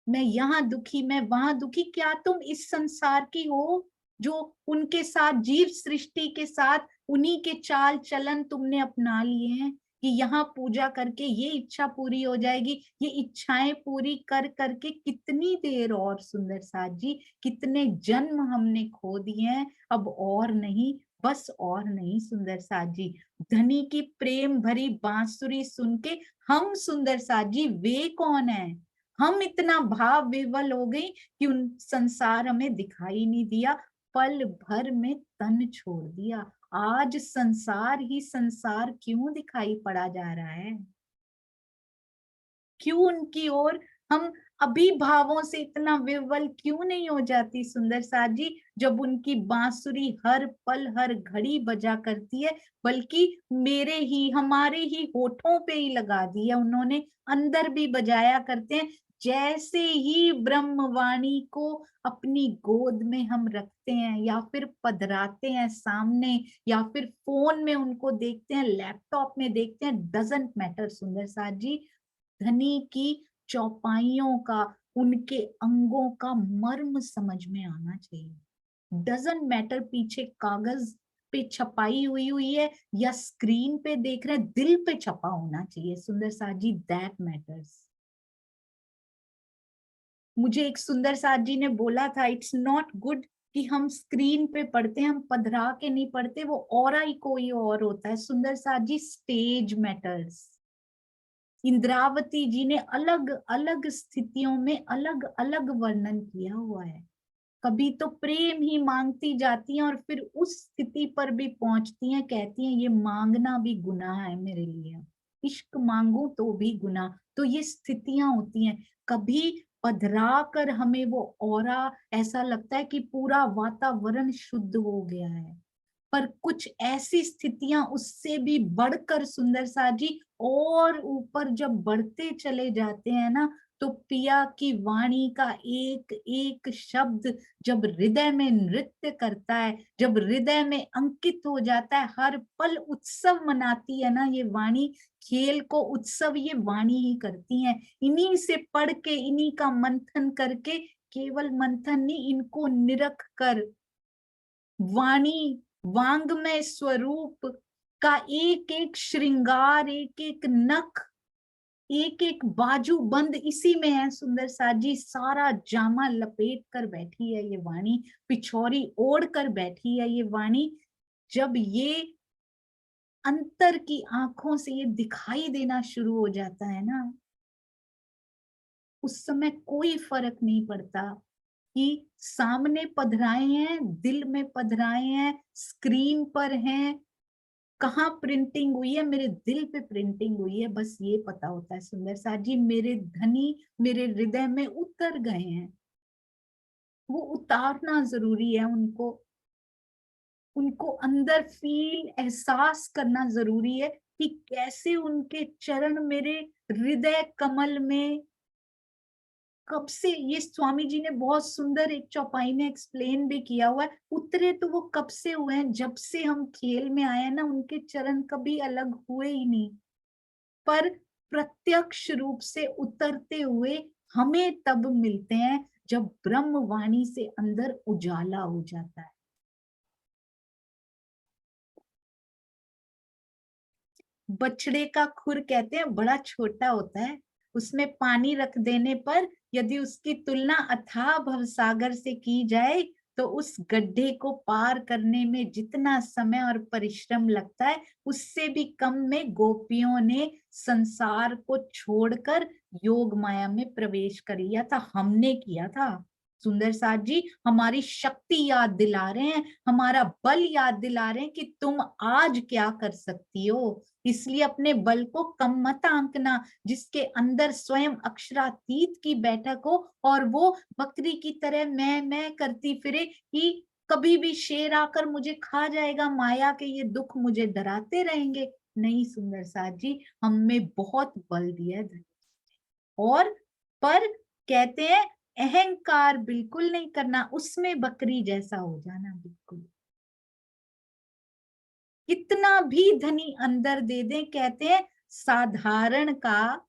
मैं यहाँ दुखी, मैं वहां दुखी, क्या तुम इस संसार की हो जो उनके साथ, जीव सृष्टि के साथ उन्हीं के चाल चलन तुमने अपना लिए हैं कि यहाँ पूजा करके ये इच्छा पूरी हो जाएगी। ये इच्छाएं पूरी कर करके कितनी देर और सुंदर साथ जी, कितने जन्म हमने खो दिए हैं, अब और नहीं, बस और नहीं सुंदर साथ जी। धनी की प्रेम भरी बांसुरी सुन के हम सुंदर साथ जी वे कौन है, हम इतना भाव विवल हो गई कि उन संसार हमें दिखाई नहीं दिया, पल भर में तन छोड़ दिया। आज संसार ही संसार क्यों दिखाई पड़ा जा रहा है, क्यों उनकी ओर हम अभी भावों से इतना विवल क्यों नहीं हो जाती सुंदर साथ जी, जब उनकी बांसुरी हर पल हर घड़ी बजा करती है, बल्कि मेरे ही हमारे ही होठों पे ही लगा दी है उन्होंने, अंदर भी बजाया करते हैं। जैसे ही ब्रह्मवाणी को अपनी गोद में हम रखते हैं या फिर पधराते हैं सामने, या फिर फोन में उनको देखते हैं, लैपटॉप में देखते हैं, डजंट मैटर सुंदर साथ जी, धनी की चौपाइयों का, उनके अंगों का मर्म समझ में आना चाहिए। डजंट मैटर पीछे कागज पे छपाई हुई हुई है या स्क्रीन पे देख रहे हैं, दिल पे छपा होना चाहिए सुंदर साथ जी, दैट मैटर्स। मुझे एक सुंदर साथ जी ने बोला था, इट्स नॉट गुड कि हम स्क्रीन पे पढ़ते हैं, हम पधरा के नहीं पढ़ते, वो ऑरा ही कोई और होता है सुंदर साथ जी, स्टेज मैटर्स। इंद्रावती जी ने अलग अलग स्थितियों में अलग अलग वर्णन किया हुआ है। कभी तो प्रेम ही मांगती जाती हैं और फिर उस स्थिति पर भी पहुंचती हैं, कहती हैं ये मांगना भी गुनाह है मेरे लिए, इश्क मांगू तो भी गुनाह। तो ये स्थितियां होती हैं, कभी पधरा कर हमें वो ऑरा ऐसा लगता है कि पूरा वातावरण शुद्ध हो गया है, पर कुछ ऐसी स्थितियां उससे भी बढ़कर सुंदर सा जी, और ऊपर जब बढ़ते चले जाते हैं ना, तो पिया की वाणी का एक एक शब्द जब हृदय में नृत्य करता है, जब हृदय में अंकित हो जाता है, हर पल उत्सव मनाती है ना ये वाणी, खेल को उत्सव ये वाणी ही करती हैं। इन्हीं से पढ़ के, इन्हीं का मंथन करके, केवल मंथन नहीं, इनको निरख कर वाणी, वांग्मय स्वरूप का एक एक श्रृंगार, एक एक नख, एक एक बाजू बंद इसी में है सुंदर साथ जी। सारा जामा लपेट कर बैठी है ये वाणी, पिछौरी ओढ़ कर बैठी है ये वाणी। जब ये अंतर की आंखों से ये दिखाई देना शुरू हो जाता है ना, उस समय कोई फर्क नहीं पड़ता कि सामने पधराए हैं, दिल में पधराए हैं, स्क्रीन पर हैं, कहाँ प्रिंटिंग हुई है, मेरे दिल पे प्रिंटिंग हुई है, बस ये पता होता है सुंदर साथ जी, मेरे धनी मेरे हृदय में उतर गए हैं। वो उतारना जरूरी है उनको, उनको अंदर फील, एहसास करना जरूरी है कि कैसे उनके चरण मेरे हृदय कमल में कब से, ये स्वामी जी ने बहुत सुंदर एक चौपाई में एक्सप्लेन भी किया हुआ है, उतरे तो वो कब से हुए हैं, जब से हम खेल में आए हैं ना, उनके चरण कभी अलग हुए ही नहीं। पर प्रत्यक्ष रूप से उतरते हुए हमें तब मिलते हैं जब ब्रह्म वाणी से अंदर उजाला हो जाता है। बछड़े का खुर कहते हैं बड़ा छोटा होता है, उसमें पानी रख देने पर यदि उसकी तुलना अथाह भवसागर से की जाए तो उस गड्ढे को पार करने में जितना समय और परिश्रम लगता है, उससे भी कम में गोपियों ने संसार को छोड़कर योग माया में प्रवेश कर लिया था। हमने किया था। सुंदर साथ जी हमारी शक्ति याद दिला रहे हैं, हमारा बल याद दिला रहे हैं कि तुम आज क्या कर सकती हो। इसलिए अपने बल को कम मत आंकना, जिसके अंदर स्वयं अक्षरातीत की बैठक हो और वो बकरी की तरह मैं करती फिरे कि कभी भी शेर आकर मुझे खा जाएगा, माया के ये दुख मुझे डराते रहेंगे। नहीं सुंदर साथ जी, हमें बहुत बल दिया है। और पर कहते हैं अहंकार बिल्कुल नहीं करना, उसमें बकरी जैसा हो जाना बिल्कुल। कितना भी धनी अंदर दे दे, कहते हैं साधारण का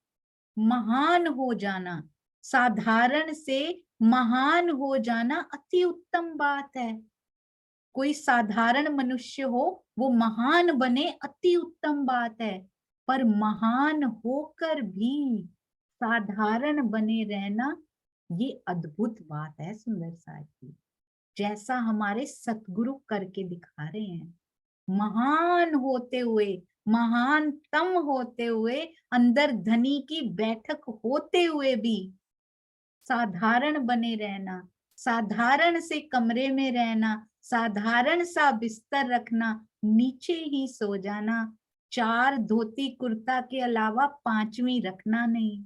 महान हो जाना, साधारण से महान हो जाना अति उत्तम बात है। कोई साधारण मनुष्य हो वो महान बने, अति उत्तम बात है। पर महान होकर भी साधारण बने रहना, ये अद्भुत बात है सुंदर साथ जी। जैसा हमारे सतगुरु करके दिखा रहे हैं, महान होते हुए, महानतम होते हुए, अंदर धनी की बैठक होते हुए भी साधारण बने रहना, साधारण से कमरे में रहना, साधारण सा बिस्तर रखना, नीचे ही सो जाना, 4 धोती कुर्ता के अलावा 5वीं रखना नहीं,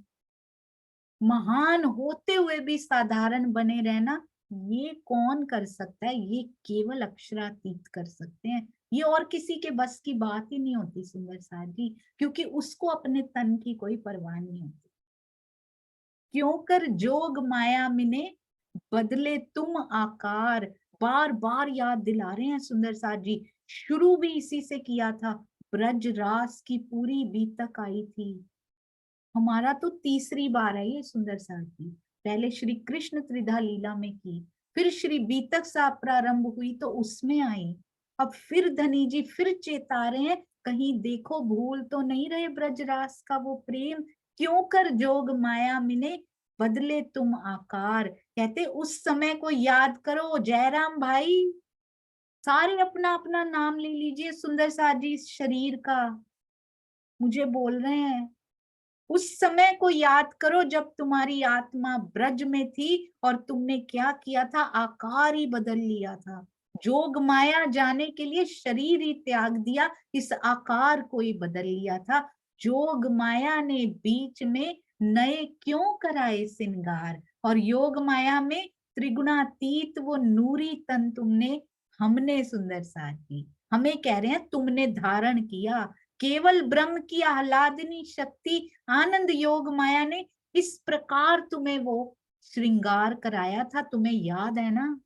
महान होते हुए भी साधारण बने रहना, ये कौन कर सकता है? ये केवल अक्षरातीत कर सकते हैं। ये और किसी के बस की बात ही नहीं होती सुंदर साथ जी, क्योंकि उसको अपने तन की कोई परवाह नहीं होती। क्यों कर जोग माया मिने बदले तुम आकार, बार बार याद दिला रहे हैं सुंदर साथ जी। शुरू भी इसी से किया था, ब्रज रास की पूरी बीतक आई थी। हमारा तो तीसरी बार है ये सुंदर साथ जी। पहले श्री कृष्ण त्रिधा लीला में की, फिर श्री बीतक सा प्रारंभ हुई तो उसमें आई, अब फिर धनी जी फिर चेता रहे हैं, कहीं देखो भूल तो नहीं रहे ब्रजरास का वो प्रेम। क्यों कर जोग माया मिने बदले तुम आकार, कहते उस समय को याद करो जयराम भाई। सारे अपना अपना नाम ले लीजिए सुंदर साथ जी, इस शरीर का मुझे बोल रहे हैं। उस समय को याद करो जब तुम्हारी आत्मा ब्रज में थी और तुमने क्या किया था, आकार ही बदल लिया था। जोग माया जाने के लिए शरीर ही त्याग दिया, इस आकार को ही बदल लिया था। जोग माया ने बीच में नए क्यों कराए सिंगार, और योग माया में त्रिगुणातीत वो नूरी तन तुमने, हमने सुंदर साथ की, हमें कह रहे हैं तुमने धारण किया। केवल ब्रह्म की आह्लादनी शक्ति आनंद योग माया ने इस प्रकार तुम्हें वो श्रृंगार कराया था, तुम्हें याद है ना?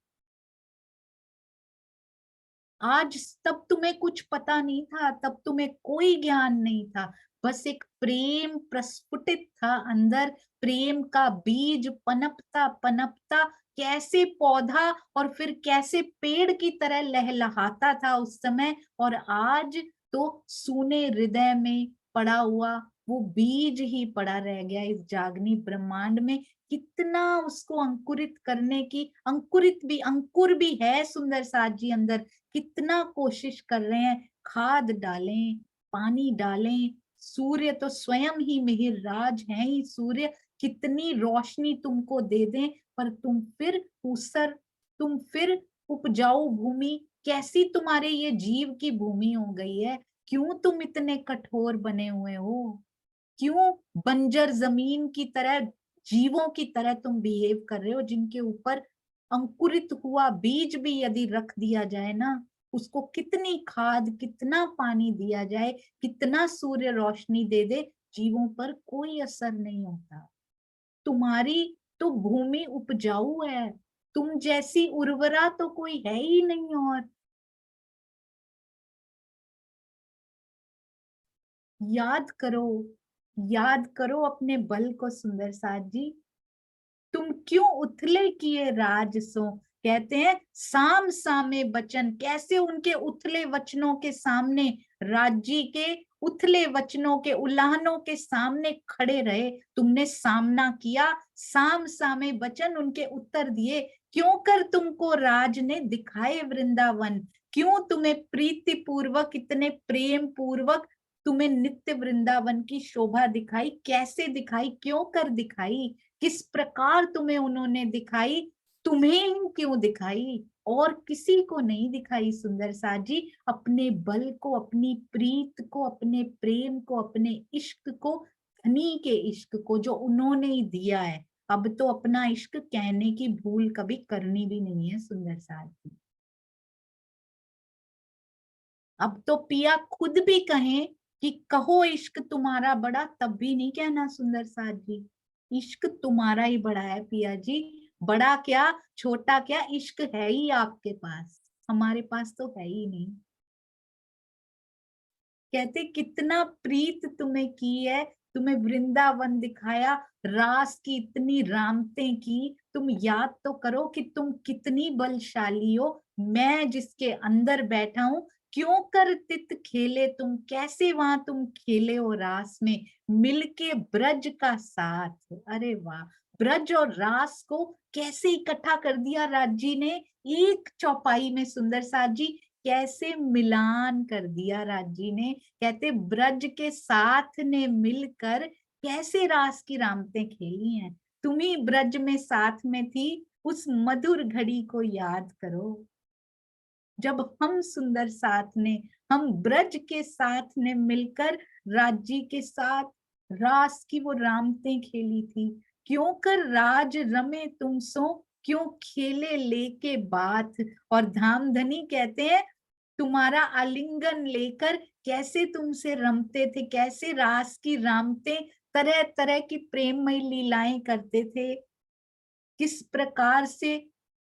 आज तब तुम्हें कुछ पता नहीं था, तब तुम्हें कोई ज्ञान नहीं था, बस एक प्रेम प्रस्फुटित था अंदर, प्रेम का बीज पनपता पनपता कैसे पौधा और फिर कैसे पेड़ की तरह लहलहाता था उस समय, और आज तो सूने हृदय में पड़ा हुआ वो बीज ही पड़ा रह गया इस जागनी ब्रह्मांड में। कितना उसको अंकुरित करने की, अंकुरित भी, अंकुर भी है सुंदर साथ जी अंदर, कितना कोशिश कर रहे हैं, खाद डालें, पानी डालें, सूर्य तो स्वयं ही मिहिर राज है ही, सूर्य कितनी रोशनी तुमको दे दें, पर तुम फिर ऊसर, तुम फिर उपजाऊ भूमि, कैसी तुम्हारे ये जीव की भूमि हो गई है। क्यों तुम इतने कठोर बने हुए हो? क्यों बंजर जमीन की तरह, जीवों की तरह तुम बिहेव कर रहे हो, जिनके ऊपर अंकुरित हुआ बीज भी यदि रख दिया जाए ना, उसको कितनी खाद कितना पानी दिया जाए, कितना सूर्य रोशनी दे दे, जीवों पर कोई असर नहीं होता। तुम्हारी तो भूमि उपजाऊ है, तुम जैसी उर्वरा तो कोई है ही नहीं। और याद करो, याद करो अपने बल को सुंदर साथ जी। तुम क्यों उथले किए राज सो। कहते हैं साम सामे वचन, कैसे उनके उथले वचनों के सामने, राज्य के उथले वचनों के उल्लाहनों के सामने खड़े रहे, तुमने सामना किया, साम सामे वचन उनके उत्तर दिए। क्यों कर तुमको राज ने दिखाए वृंदावन, क्यों तुम्हें प्रीति पूर्वक, इतने प्रेम पूर्वक तुम्हें नित्य वृंदावन की शोभा दिखाई, कैसे दिखाई, क्यों कर दिखाई, किस प्रकार तुम्हें उन्होंने दिखाई, तुम्हें ही क्यों दिखाई, और किसी को नहीं दिखाई सुंदर साथ जी। अपने बल को, अपनी प्रीत को, अपने प्रेम को, अपने इश्क को, धनी के इश्क को जो उन्होंने ही दिया है। अब तो अपना इश्क कहने की भूल कभी करनी भी नहीं है सुंदर साथ जी। अब तो पिया खुद भी कहें कि कहो इश्क तुम्हारा बड़ा, तब भी नहीं कहना सुंदर साथ जी। इश्क तुम्हारा ही बड़ा है पिया जी, बड़ा क्या छोटा क्या, इश्क है ही आपके पास, हमारे पास तो है ही नहीं। कहते कितना प्रीत तुम्हें की है, तुम्हें वृंदावन दिखाया, रास की इतनी रामतें की, तुम याद तो करो कि तुम कितनी बलशाली हो। मैं जिसके अंदर बैठा हूं, क्यों कर तित खेले तुम, कैसे वहां तुम खेले हो रास में, मिलके ब्रज का साथ। अरे वाह, ब्रज और रास को कैसे इकट्ठा कर दिया राज्य ने एक चौपाई में सुंदर साथ जी, कैसे मिलान कर दिया राज्य ने। कहते ब्रज के साथ ने मिलकर कैसे रास की रामतें खेली हैं। तुम ही ब्रज में साथ में थी, उस मधुर घड़ी को याद करो, जब हम सुंदर साथ ने, हम ब्रज के साथ ने मिलकर राज्य के साथ रास की वो रामतें खेली थी। क्यों कर राज रमे तुम सो, क्यों खेले लेके बात। और धामधनी कहते हैं तुम्हारा आलिंगन लेकर कैसे तुमसे रमते थे, कैसे रास की रामतें, तरह तरह की प्रेममय लीलाएं करते थे, किस प्रकार से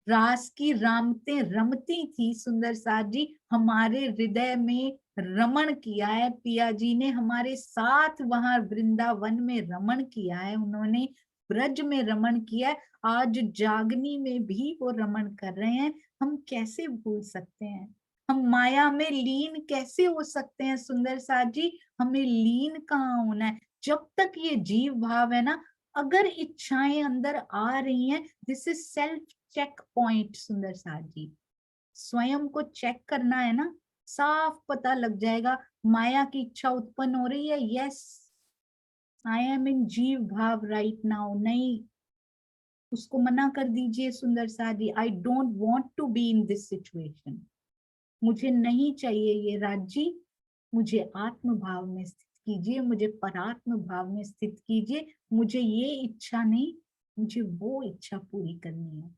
रास की रामतें रमती थी सुंदर साथ जी। हमारे हृदय में रमण किया है पिया जी ने, हमारे साथ वहां वृंदावन में रमण किया है उन्होंने, ब्रज में रमण किया है। आज जागनी में भी वो रमण कर रहे हैं, हम कैसे भूल सकते हैं, हम माया में लीन कैसे हो सकते हैं सुंदर साथ जी। हमें लीन कहाँ होना है, जब तक ये जीव भाव है ना, अगर इच्छाएं अंदर आ रही हैं, this is self check point सुंदर साथ जी। स्वयं को चेक करना है ना, साफ पता लग जाएगा। माया की इच्छा उत्पन्न हो रही है, यस आई एम इन जीव भाव राइट नाउ, नहीं, उसको मना कर दीजिए सुंदर साथ ji. I don't want to be in this situation, मुझे नहीं चाहिए ये राज्य, मुझे आत्म भाव में स्थित कीजिए, मुझे परात्म भाव में स्थित कीजिए। मुझे ये इच्छा नहीं, मुझे वो इच्छा पूरी करनी है।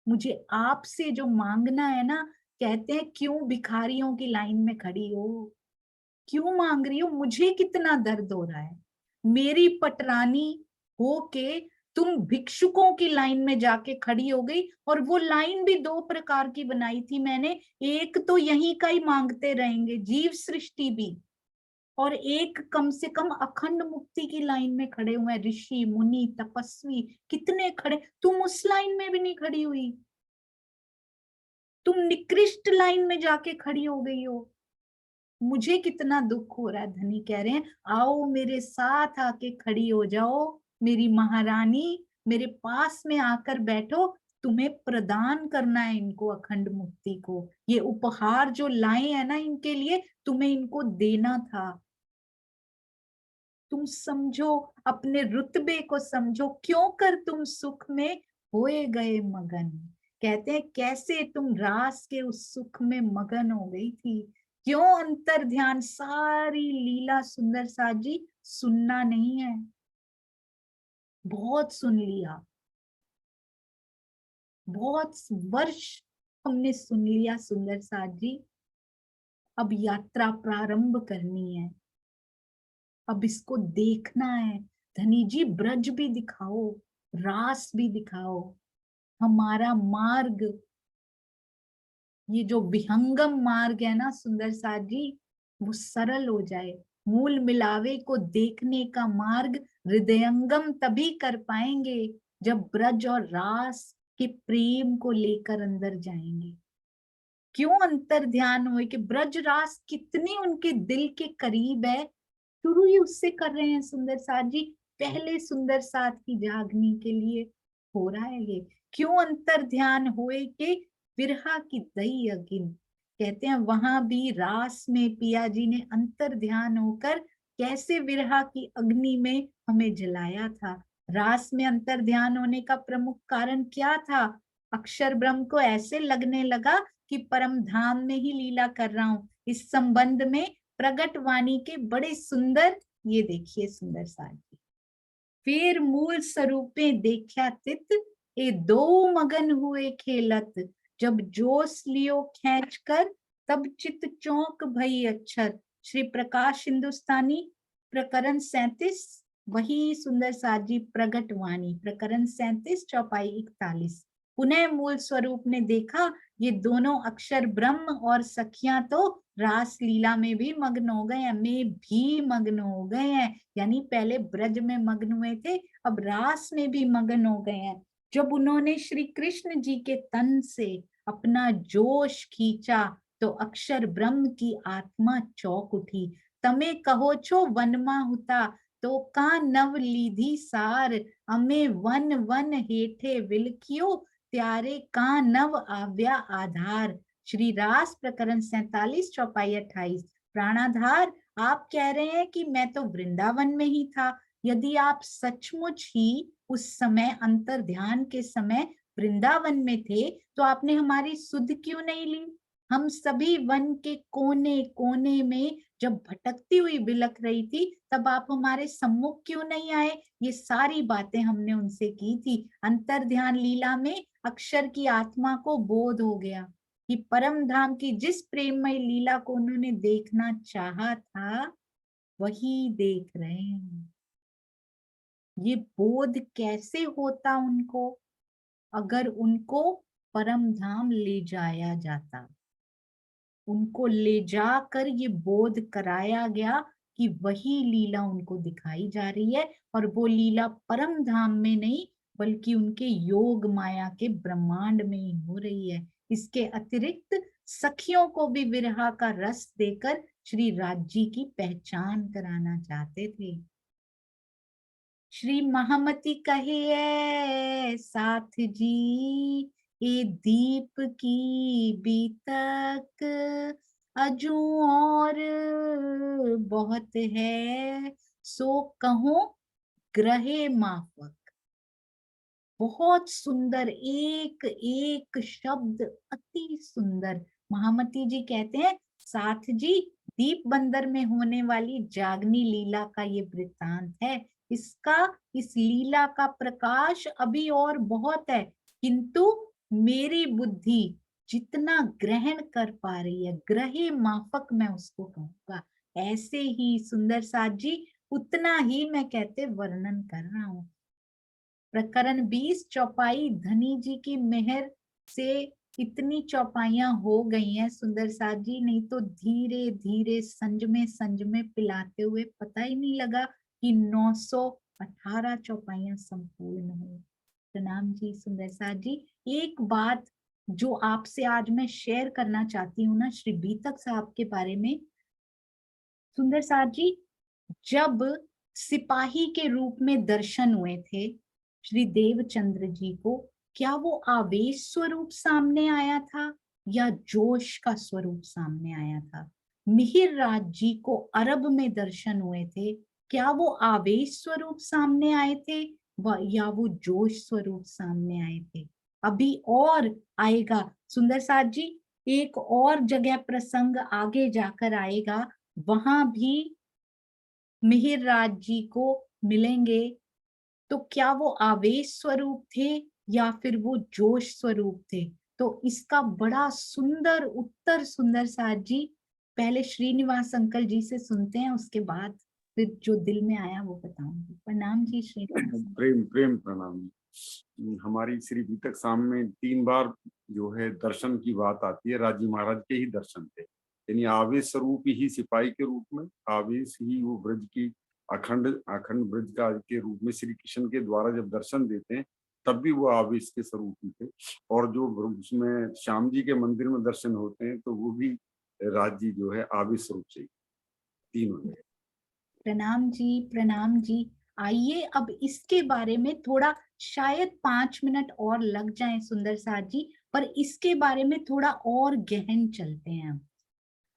मुझे आपसे जो मांगना है ना, कहते हैं क्यों भिखारियों की लाइन में खड़ी हो, क्यों मांग रही हो, मुझे कितना दर्द हो रहा है, मेरी पटरानी हो के तुम भिक्षुकों की लाइन में जाके खड़ी हो गई। और वो लाइन भी दो प्रकार की बनाई थी मैंने, एक तो यहीं का ही मांगते रहेंगे जीव सृष्टि भी, और एक कम से कम अखंड मुक्ति की लाइन में खड़े हुए हैं ऋषि मुनि तपस्वी, कितने खड़े, तुम उस लाइन में भी नहीं खड़ी हुई, तुम निकृष्ट लाइन में जाके खड़ी हो गई हो। मुझे कितना दुख हो रहा है, धनी कह रहे हैं आओ मेरे साथ आके खड़ी हो जाओ, मेरी महारानी मेरे पास में आकर बैठो, तुम्हें प्रदान करना है इनको अखंड मुक्ति को, ये उपहार जो लाए हैं ना इनके लिए, तुम्हें इनको देना था। तुम समझो, अपने रुतबे को समझो, क्यों कर तुम सुख में होए गए मगन। कहते हैं कैसे तुम रास के उस सुख में मगन हो गई थी, क्यों अंतर ध्यान, सारी लीला सुंदर साथ जी सुनना नहीं है, बहुत सुन लिया, बहुत वर्ष हमने सुन लिया सुंदर साथ जी। अब यात्रा प्रारंभ करनी है, अब इसको देखना है। धनी जी ब्रज भी दिखाओ, रास भी दिखाओ, हमारा मार्ग, ये जो विहंगम मार्ग है ना सुंदर साथ जी, वो सरल हो जाए। मूल मिलावे को देखने का मार्ग हृदयंगम तभी कर पाएंगे जब ब्रज और रास के प्रेम को लेकर अंदर जाएंगे। क्यों अंतर ध्यान हुए कि ब्रज रास कितनी उनके दिल के करीब है, शुरू ही उससे कर रहे हैं सुंदर साथ जी। पहले सुंदर साथ की जागनी के लिए हो रहा है ये। क्यों अंतर ध्यान हुए कि विरहा की दई अगिन, कहते हैं वहां भी रास में पिया जी ने अंतर ध्यान होकर कैसे विरहा की अग्नि में हमें जलाया था। रास में अंतर ध्यान होने का प्रमुख कारण क्या था? अक्षर ब्रह्म को ऐसे लगने लगा कि परम धाम में ही लीला कर रहा हूं। इस संबंध में प्रगट वाणी के बड़े सुंदर, ये देखिए सुंदर साथ जी, फिर मूल स्वरूपे देखा तित, ए दो मगन हुए खेलत, जब जोश लियो खींच कर तब चित चौंक भई अक्षर। श्री प्रकाश हिंदुस्तानी प्रकरण 37, वही सुंदर साथ जी प्रगट वाणी प्रकरण 37 चौपाई 41। पुनः मूल स्वरूप ने देखा ये दोनों अक्षर ब्रह्म और सखियां तो रास लीला में भी मग्न हो गए हैं, में भी मग्न हो गए हैं। यानी पहले ब्रज में मग्न हुए थे, अब रास में भी मग्न हो गए हैं। जब उन्होंने श्री कृष्ण जी के तन से अपना जोश खींचा तो अक्षर ब्रह्म की आत्मा चौक उठी। तमे कहो छो वनमा हुता, तो का नव लीधी सार, अमे वन वन हेठे विलखियो, त्यारे का नव आव्या आधार। श्री रास प्रकरण 47 चौपाई 28। प्राणाधार, आप कह रहे हैं कि मैं तो वृंदावन में ही था। यदि आप सचमुच ही उस समय अंतर ध्यान के समय वृंदावन में थे तो आपने हमारी सुध क्यों नहीं ली? हम सभी वन के कोने कोने में जब भटकती हुई बिलख रही थी तब आप हमारे सम्मुख क्यों नहीं आए? ये सारी बातें हमने उनसे की थी। अंतर ध्यान लीला में अक्षर की आत्मा को बोध हो गया कि परम धाम की जिस प्रेममय लीला को उन्होंने देखना चाहा था वही देख रहे हैं। ये बोध कैसे होता उनको? अगर उनको परम धाम ले जाया जाता, उनको ले जाकर ये बोध कराया गया कि वही लीला उनको दिखाई जा रही है, और वो लीला परम धाम में नहीं बल्कि उनके योग माया के ब्रह्मांड में ही हो रही है। इसके अतिरिक्त सखियों को भी विरहा का रस देकर श्री राज्य की पहचान कराना चाहते थे। श्री महामती कहिए साथ जी, ये दीप की बीतक अजू और बहुत है, सो कहो ग्रहे माफक। बहुत सुंदर, एक एक शब्द अति सुंदर। महामती जी कहते हैं साथ जी, दीप बंदर में होने वाली जागनी लीला का ये वृत्तांत है। इसका, इस लीला का प्रकाश अभी और बहुत है, किंतु मेरी बुद्धि जितना ग्रहण कर पा रही है, ग्रहे माफक मैं उसको कहूंगा। ऐसे ही सुंदर साथ जी उतना ही मैं कहते वर्णन कर रहा हूँ। प्रकरण 20 चौपाई धनी जी की मेहर से इतनी चौपाइयां हो गई हैं सुंदर साथ जी, नहीं तो धीरे धीरे संज में पिलाते हुए पता ही नहीं लगा कि 918 चौपाइयां संपूर्ण हुई। प्रणाम जी सुंदर साथ जी। एक बात जो आपसे आज मैं शेयर करना चाहती हूँ ना श्री बीतक साहब के बारे में। सुंदर साथ जी जब सिपाही के रूप में दर्शन हुए थे श्री देवचंद्र जी को, क्या वो आवेश स्वरूप सामने आया था या जोश का स्वरूप सामने आया था? मिहिर राज जी को अरब में दर्शन हुए थे, क्या वो आवेश स्वरूप सामने आए थे या वो जोश स्वरूप सामने आए थे? अभी और आएगा सुंदर साथ जी, एक और जगह प्रसंग आगे जाकर आएगा, वहां भी मिहिर राज जी को मिलेंगे। तो क्या वो आवेश स्वरूप थे या फिर वो जोश स्वरूप थे? तो इसका बड़ा सुंदर उत्तर सुंदर साथ जी पहले श्रीनिवास अंकल जी से सुनते हैं, उसके बाद फिर जो दिल में आया वो बताऊंगी। प्रणाम जी श्रीनिवास। प्रेम प्रेम प्रणाम। हमारी श्री बीतक साम में 3 बार जो है दर्शन की बात आती है। राजी महाराज के ही दर्शन थे, यानी आवेश स्वरूप ही सिपाही के रूप में, आवेश ही वो ब्रज की अखंड अखंड ब्रज का के रूप में श्री कृष्ण के द्वारा जब दर्शन देते हैं तब भी वो आवेश के स्वरूप ही थे। और जो उसमें श्याम जी के मंदिर में दर्शन होते हैं तो वो भी राज जी जो है आवेश स्वरूप से तीनों है। प्रणाम जी, प्रणाम जी। आइए अब इसके बारे में थोड़ा, शायद 5 मिनट और लग जाएं सुंदर साथ जी, पर इसके बारे में थोड़ा और गहन चलते हैं।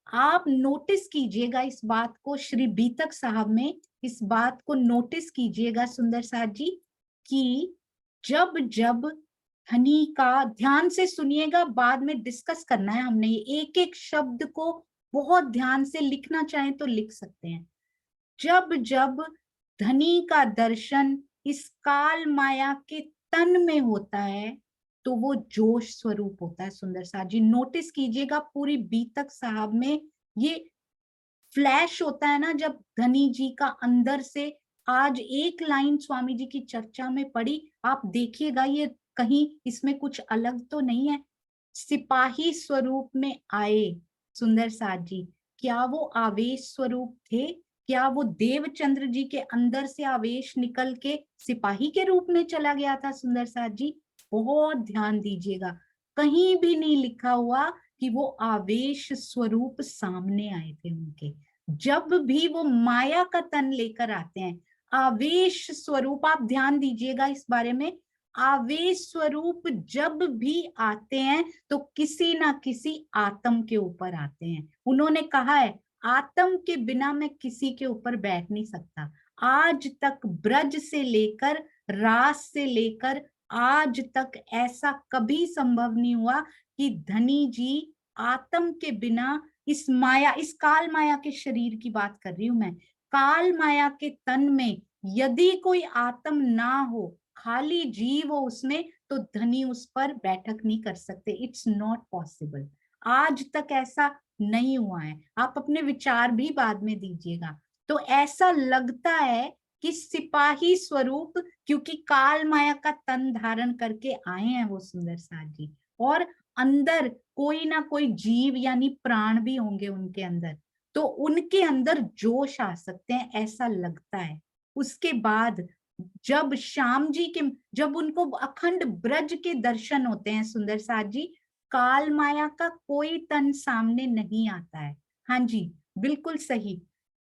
आप नोटिस कीजिएगा इस बात को, श्री बीतक साहब में इस बात को नोटिस कीजिएगा सुंदर साथ जी, कि जब जब धनी का, ध्यान से सुनिएगा, बाद में डिस्कस करना है हमने, ये एक एक शब्द को बहुत ध्यान से लिखना चाहें तो लिख सकते हैं। जब जब धनी का दर्शन इस काल माया के तन में होता है तो वो जोश स्वरूप होता है। सुंदर साथ जी नोटिस कीजिएगा, पूरी बीतक साहब में ये फ्लैश होता है ना, जब धनी जी का अंदर से, आज एक लाइन स्वामी जी की चर्चा में पड़ी, आप देखिएगा ये कहीं इसमें कुछ अलग तो नहीं है। सिपाही स्वरूप में आए सुंदर साथ जी, क्या वो आवेश स्वरूप थे? क्या वो देवचंद्र जी के अंदर से आवेश निकल के सिपाही के रूप में चला गया था? सुंदर साथ जी बहुत ध्यान दीजिएगा, कहीं भी नहीं लिखा हुआ कि वो आवेश स्वरूप सामने आए थे उनके। जब भी वो माया का तन लेकर आते हैं, आवेश स्वरूप, आप ध्यान दीजिएगा इस बारे में, आवेश स्वरूप जब भी आते हैं तो किसी ना किसी आत्म के ऊपर आते हैं। उन्होंने कहा है आत्म के बिना मैं किसी के ऊपर बैठ नहीं सकता। आज तक ब्रज से लेकर, रास से लेकर आज तक ऐसा कभी संभव नहीं हुआ कि धनी जी आत्म के बिना, इस माया, इस काल माया के शरीर की बात कर रही हूं मैं, काल माया के तन में यदि कोई आत्म ना हो, खाली जीव हो उसमें, तो धनी उस पर बैठक नहीं कर सकते। इट्स नॉट पॉसिबल, आज तक ऐसा नहीं हुआ है। आप अपने विचार भी बाद में दीजिएगा। तो ऐसा लगता है कि सिपाही स्वरूप, क्योंकि काल माया का तन धारण करके आए हैं वो सुंदर साथ जी, और अंदर कोई ना कोई जीव यानी प्राण भी होंगे उनके अंदर, तो उनके अंदर जोश आ सकते हैं, ऐसा लगता है। उसके बाद जब श्याम जी के, जब उनको अखंड ब्रज के दर्शन होते हैं सुंदर साथ जी, काल माया का कोई तन सामने नहीं आता है। हाँ जी बिल्कुल सही,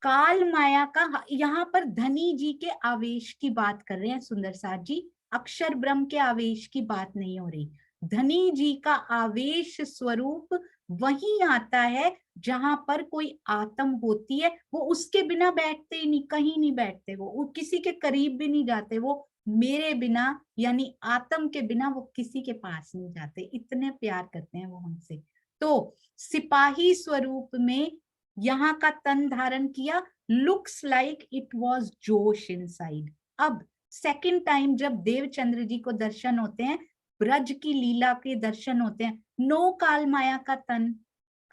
काल माया का, यहाँ पर धनी जी के आवेश की बात कर रहे हैं सुंदर साथ जी, अक्षर ब्रह्म के आवेश की बात नहीं हो रही। धनी जी का आवेश स्वरूप वही आता है जहां पर कोई आत्म होती है, वो उसके बिना बैठते ही नहीं, कहीं नहीं बैठते, वो किसी के करीब भी नहीं जाते, वो मेरे बिना यानी आत्म के बिना वो किसी के पास नहीं जाते, इतने प्यार करते हैं वो हमसे। तो सिपाही स्वरूप में यहाँ का तन धारण किया, लुक्स लाइक इट वॉज जोश इनसाइड। अब सेकंड टाइम जब देवचंद्र जी को दर्शन होते हैं, ब्रज की लीला के दर्शन होते हैं, नो काल माया का तन,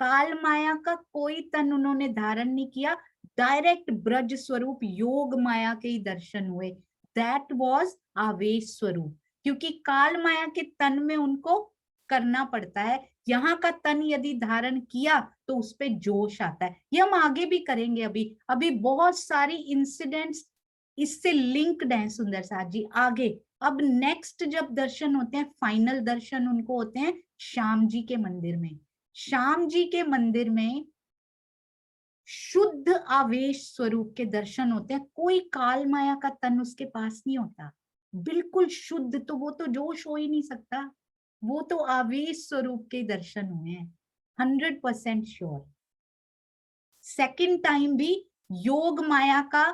काल माया का कोई तन उन्होंने धारण नहीं किया, डायरेक्ट ब्रज स्वरूप योग माया के ही दर्शन हुए। दैट वॉज आवेश स्वरूप, क्योंकि काल माया के तन में उनको करना पड़ता है, यहाँ का तन यदि धारण किया तो उस पे जोश आता है। ये हम आगे भी करेंगे, अभी अभी बहुत सारी इंसिडेंट्स इससे लिंक्ड हैं सुंदर साथ जी आगे। अब नेक्स्ट जब दर्शन होते हैं, फाइनल दर्शन उनको होते हैं श्याम जी के मंदिर में। श्याम जी के मंदिर में शुद्ध आवेश स्वरूप के दर्शन होते हैं, कोई काल माया का तन उसके पास नहीं होता, बिल्कुल शुद्ध, तो वो तो जोश हो ही नहीं सकता, वो तो आवेश स्वरूप के दर्शन हुए हैं, 100% श्योर। सेकंड टाइम भी योग माया का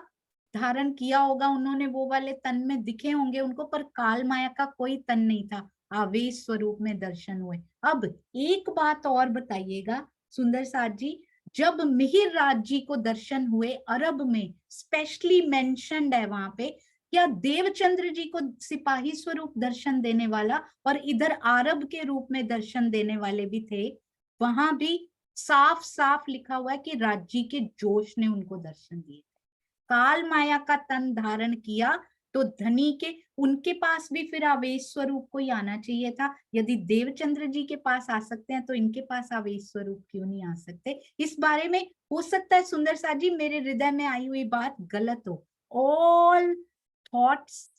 धारण किया होगा उन्होंने, वो वाले तन में दिखे होंगे उनको, पर काल माया का कोई तन नहीं था, आवेश स्वरूप में दर्शन हुए। अब एक बात और बताइएगा सुंदर साथ जी, जब मिहिर राज जी को दर्शन हुए अरब में, स्पेशली मेंशन्ड है वहां पे, क्या देवचंद्र जी को सिपाही स्वरूप दर्शन देने वाला और इधर अरब के रूप में दर्शन देने वाले भी थे? वहां भी साफ साफ लिखा हुआ है कि राज्य के जोश ने उनको दर्शन दिए, काल माया का तन धारण किया, तो धनी के उनके पास भी फिर आवेश स्वरूप कोई आना चाहिए था। यदि देवचंद्र जी के पास आ सकते हैं तो इनके पास आवेश स्वरूप क्यों नहीं आ सकते? इस बारे में हो सकता है सुंदर साथ जी मेरे हृदय में आई हुई बात गलत हो। ऑल थॉट्स,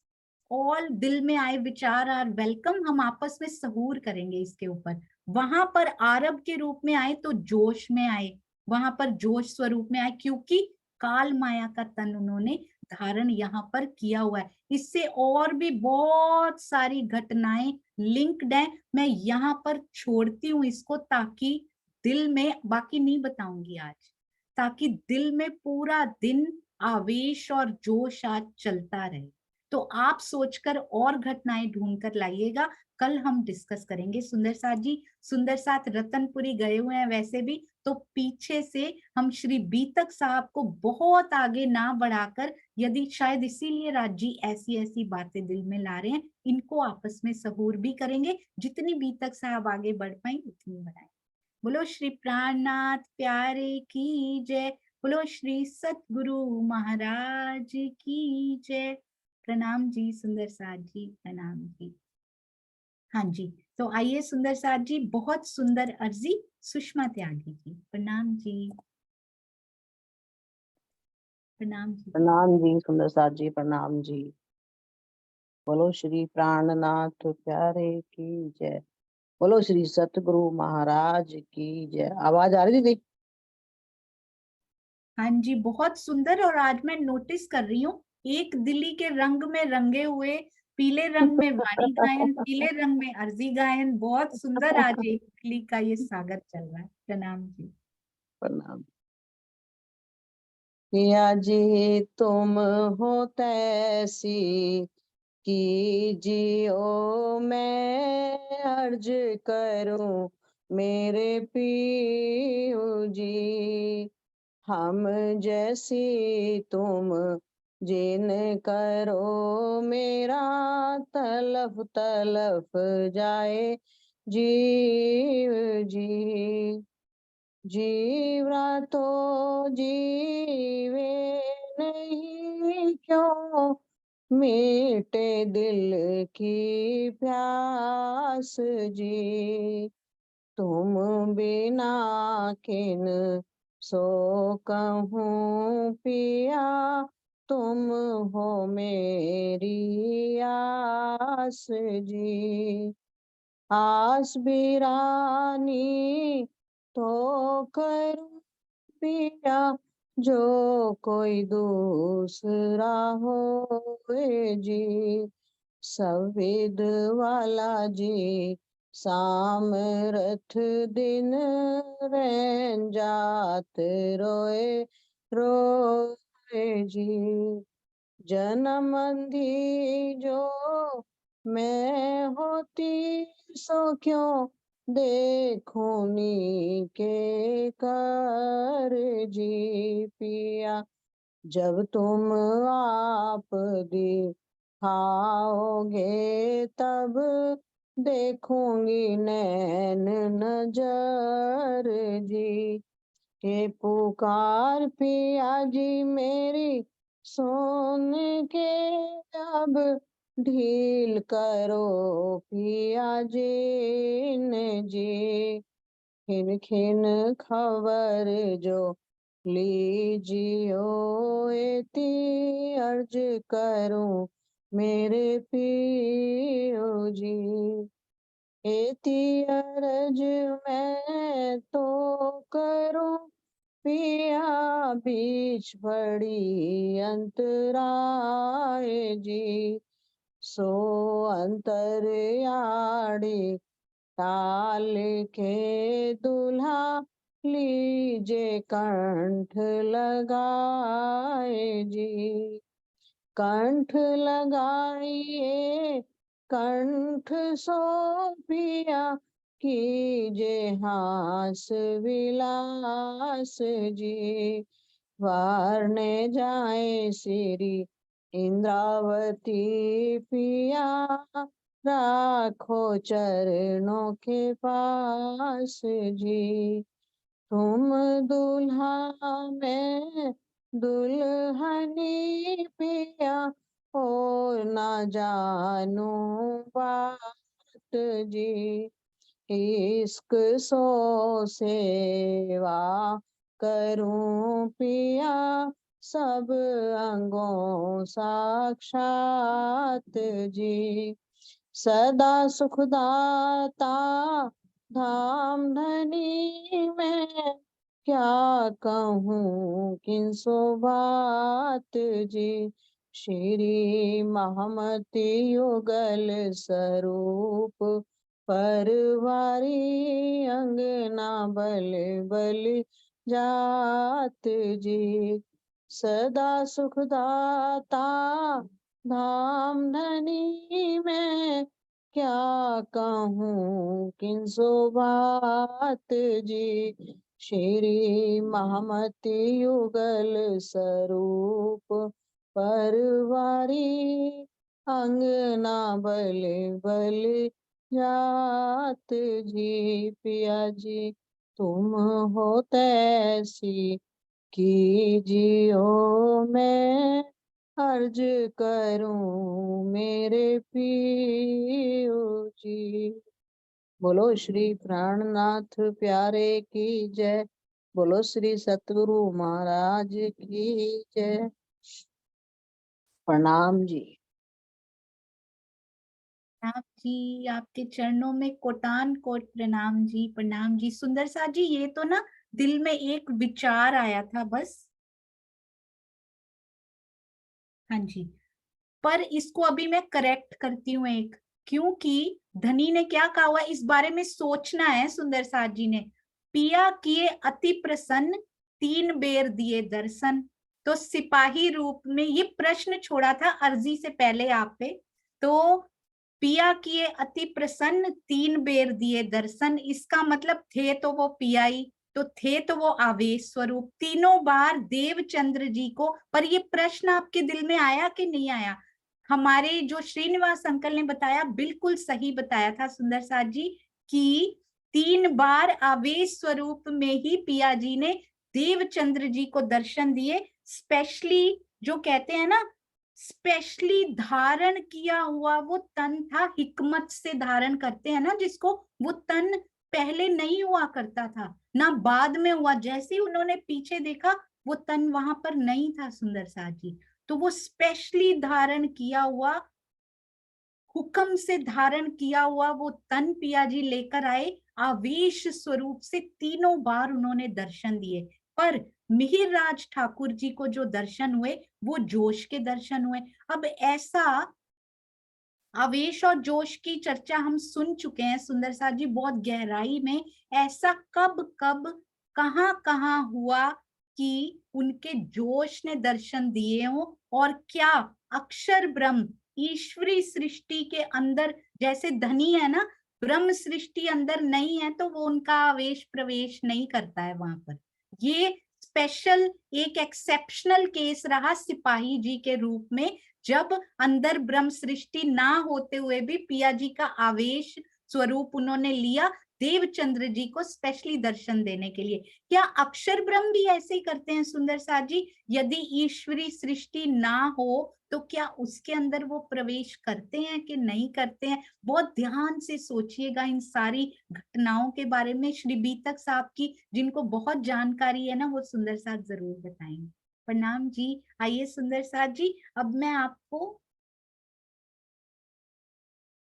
ऑल दिल में आए विचार आर वेलकम। हम आपस में सहूर करेंगे इसके ऊपर। वहां पर आरब के रूप में आए तो जोश में आए, वहां पर जोश स्वरूप में आए, क्योंकि काल माया का तन उन्होंने धारण यहाँ पर किया हुआ है। इससे और भी बहुत सारी घटनाएं लिंक्ड हैं। मैं यहाँ पर छोड़ती हूँ इसको, ताकि दिल में, बाकी नहीं बताऊंगी आज, ताकि दिल में पूरा दिन आवेश और जोश आज चलता रहे। तो आप सोचकर और घटनाएं ढूंढ कर लाइएगा, कल हम डिस्कस करेंगे। सुंदर साथ जी, सुंदर साथ रतनपुरी गए हुए हैं वैसे भी, तो पीछे से हम श्री बीतक साहब को बहुत आगे ना बढ़ाकर, यदि शायद इसीलिए राज जी ऐसी ऐसी बातें दिल में ला रहे हैं, इनको आपस में सहूर भी करेंगे। जितनी बीतक साहब आगे बढ़ पाए उतनी बढ़ाएं। बोलो श्री प्राणनाथ प्यारे की जय, बोलो श्री सतगुरु महाराज की जय। प्रणाम जी सुंदर साथ जी, प्रणाम जी। हाँ जी, तो आइए सुंदर साथ जी, बहुत सुंदर अर्जी सुषमा त्यागी जी। प्रणाम जी, प्रणाम जी। प्रणाम जी सुंदर साथ जी, प्रणाम जी। बोलो श्री प्राणनाथ प्यारे की जय, बोलो श्री सतगुरु महाराज की जय। आवाज आ रही थी? हाँ जी, बहुत सुंदर। और आज मैं नोटिस कर रही हूँ, एक दिल्ली के रंग में रंगे हुए, पीले रंग में वाणी गायन, पीले रंग में अर्जी गायन, बहुत सुंदर आज एक दिल्ली का ये सागर चल रहा है। प्रणाम जी। प्रणाम। पिया जी तुम हो तैसी कीजियो, मैं अर्ज करूं मेरे पीऊ जी। हम जैसी तुम जिन करो, मेरा तलफ तलफ जाए जीव जी। जीवरा तो जीवे नहीं क्यों, मीटे दिल की प्यास जी। तुम बिना किन सो कहूँ पिया, तुम हो मेरी आस जी। आस बिरानी तो करूं पिया, जो कोई दूसरा हो जी। सविद वाला जी सामरथ दिन, रैन जात रोए रोए जी। जन्म अंधी जो मैं होती, सो क्यों देखूनी के कर जी पिया। जब तुम आप दिखाओगे, तब देखूंगी नैन नजर जी। के पुकार पिया जी मेरी सुन के, अब ढील करो पिया जी ने जी। खिन खिन खबर जो लीजियो, एती अर्ज करूं मेरे पियो जी। एती अर्ज मैं तो करूं पिया, बीच पड़ी अंतराय जी। सो अंतरयाड़ी टाल के दुल्हा, लीजे कंठ लगाए जी। कंठ लगाइए कंठ सो पिया, कीजे हास विलास जी। वारने जाए श्री इंद्रावती पिया, राखो चरणों के पास जी। तुम दूल्हा मैं दुल्हनी पिया, और न जानू बात जी। इश्क सो सेवा करूं पिया, सब अंगों साक्षात जी। सदा सुखदाता धाम धनी में, क्या कहूँ किन सो बात जी। श्री महमति युगल स्वरूप, परवारी अंगना बल बल जात जी। सदा सुखदाता धाम धनी में, क्या कहूँ किन सो बात जी। श्री महमति युगल स्वरूप, परवारी अंगना बल बल जात जी। पिया जी तुम हो तैसी कीजियो, मैं अर्ज करूं मेरे पियो जी। बोलो श्री प्राणनाथ प्यारे की जय। बोलो श्री सतगुरु महाराज की जय। प्रणाम जी। आप जी, आपके चरणों में कोटान कोट प्रणाम जी, प्रणाम जी। सुंदर सा जी, ये तो ना दिल में एक विचार आया था बस। हाँ जी, पर इसको अभी मैं करेक्ट करती हूँ एक, क्योंकि धनी ने क्या कहा हुआ इस बारे में सोचना है। सुंदर साथ जी ने पिया किए अति प्रसन्न, तीन बेर दिए दर्शन। तो सिपाही रूप में ये प्रश्न छोड़ा था अर्जी से पहले आप पे। तो पिया किए अति प्रसन्न, तीन बेर दिए दर्शन, इसका मतलब थे तो वो पियाई, तो थे तो वो आवेश स्वरूप, तीनों बार देवचंद्र जी को। पर ये प्रश्न आपके दिल में आया कि नहीं आया? हमारे जो श्रीनिवास अंकल ने बताया, बिल्कुल सही बताया था सुंदर साथ जी, कि तीन बार आवेश स्वरूप में ही पिया जी ने देवचंद्र जी को दर्शन दिए। स्पेशली जो कहते हैं ना, स्पेशली धारण किया हुआ वो तन था, हिकमत से धारण करते हैं ना जिसको, वो तन पहले नहीं हुआ करता था ना बाद में हुआ। जैसे ही उन्होंने पीछे देखा वो तन वहां पर नहीं था सुंदर साथ जी। तो वो स्पेशली धारण किया हुआ, हुक्म से धारण किया हुआ वो तन पिया जी लेकर आए। आवेश स्वरूप से तीनों बार उन्होंने दर्शन दिए। पर मिहिर राज ठाकुर जी को जो दर्शन हुए वो जोश के दर्शन हुए। अब ऐसा आवेश और जोश की चर्चा हम सुन चुके हैं सुंदर साथ जी बहुत गहराई में। ऐसा कब कब कहाँ कहाँ हुआ कि उनके जोश ने दर्शन दिए हों? और क्या अक्षर ब्रह्म ईश्वरी सृष्टि के अंदर, जैसे धनी है ना, ब्रह्म सृष्टि अंदर नहीं है तो वो उनका आवेश प्रवेश नहीं करता है वहां पर। ये स्पेशल एक एक्सेप्शनल केस रहा सिपाही जी के रूप में, जब अंदर ब्रह्म सृष्टि ना होते हुए भी पिया जी का आवेश स्वरूप उन्होंने लिया देवचंद्र जी को स्पेशली दर्शन देने के लिए। क्या अक्षर ब्रह्म भी ऐसे ही करते हैं सुंदर साथ जी? यदि ईश्वरी सृष्टि ना हो तो क्या उसके अंदर वो प्रवेश करते हैं कि नहीं करते हैं? बहुत ध्यान से सोचिएगा इन सारी घटनाओं के बारे में। श्री बीतक साहब की जिनको बहुत जानकारी है ना, वो सुंदर साथ जरूर बताएंगे। प्रणाम जी। आइए सुंदर साथ जी, अब मैं आपको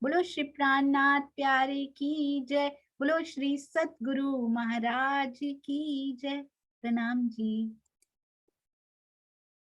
बोलो श्री प्राणनाथ प्यारे की जय, बोलो श्री सतगुरु महाराज की जय। प्रणाम जी।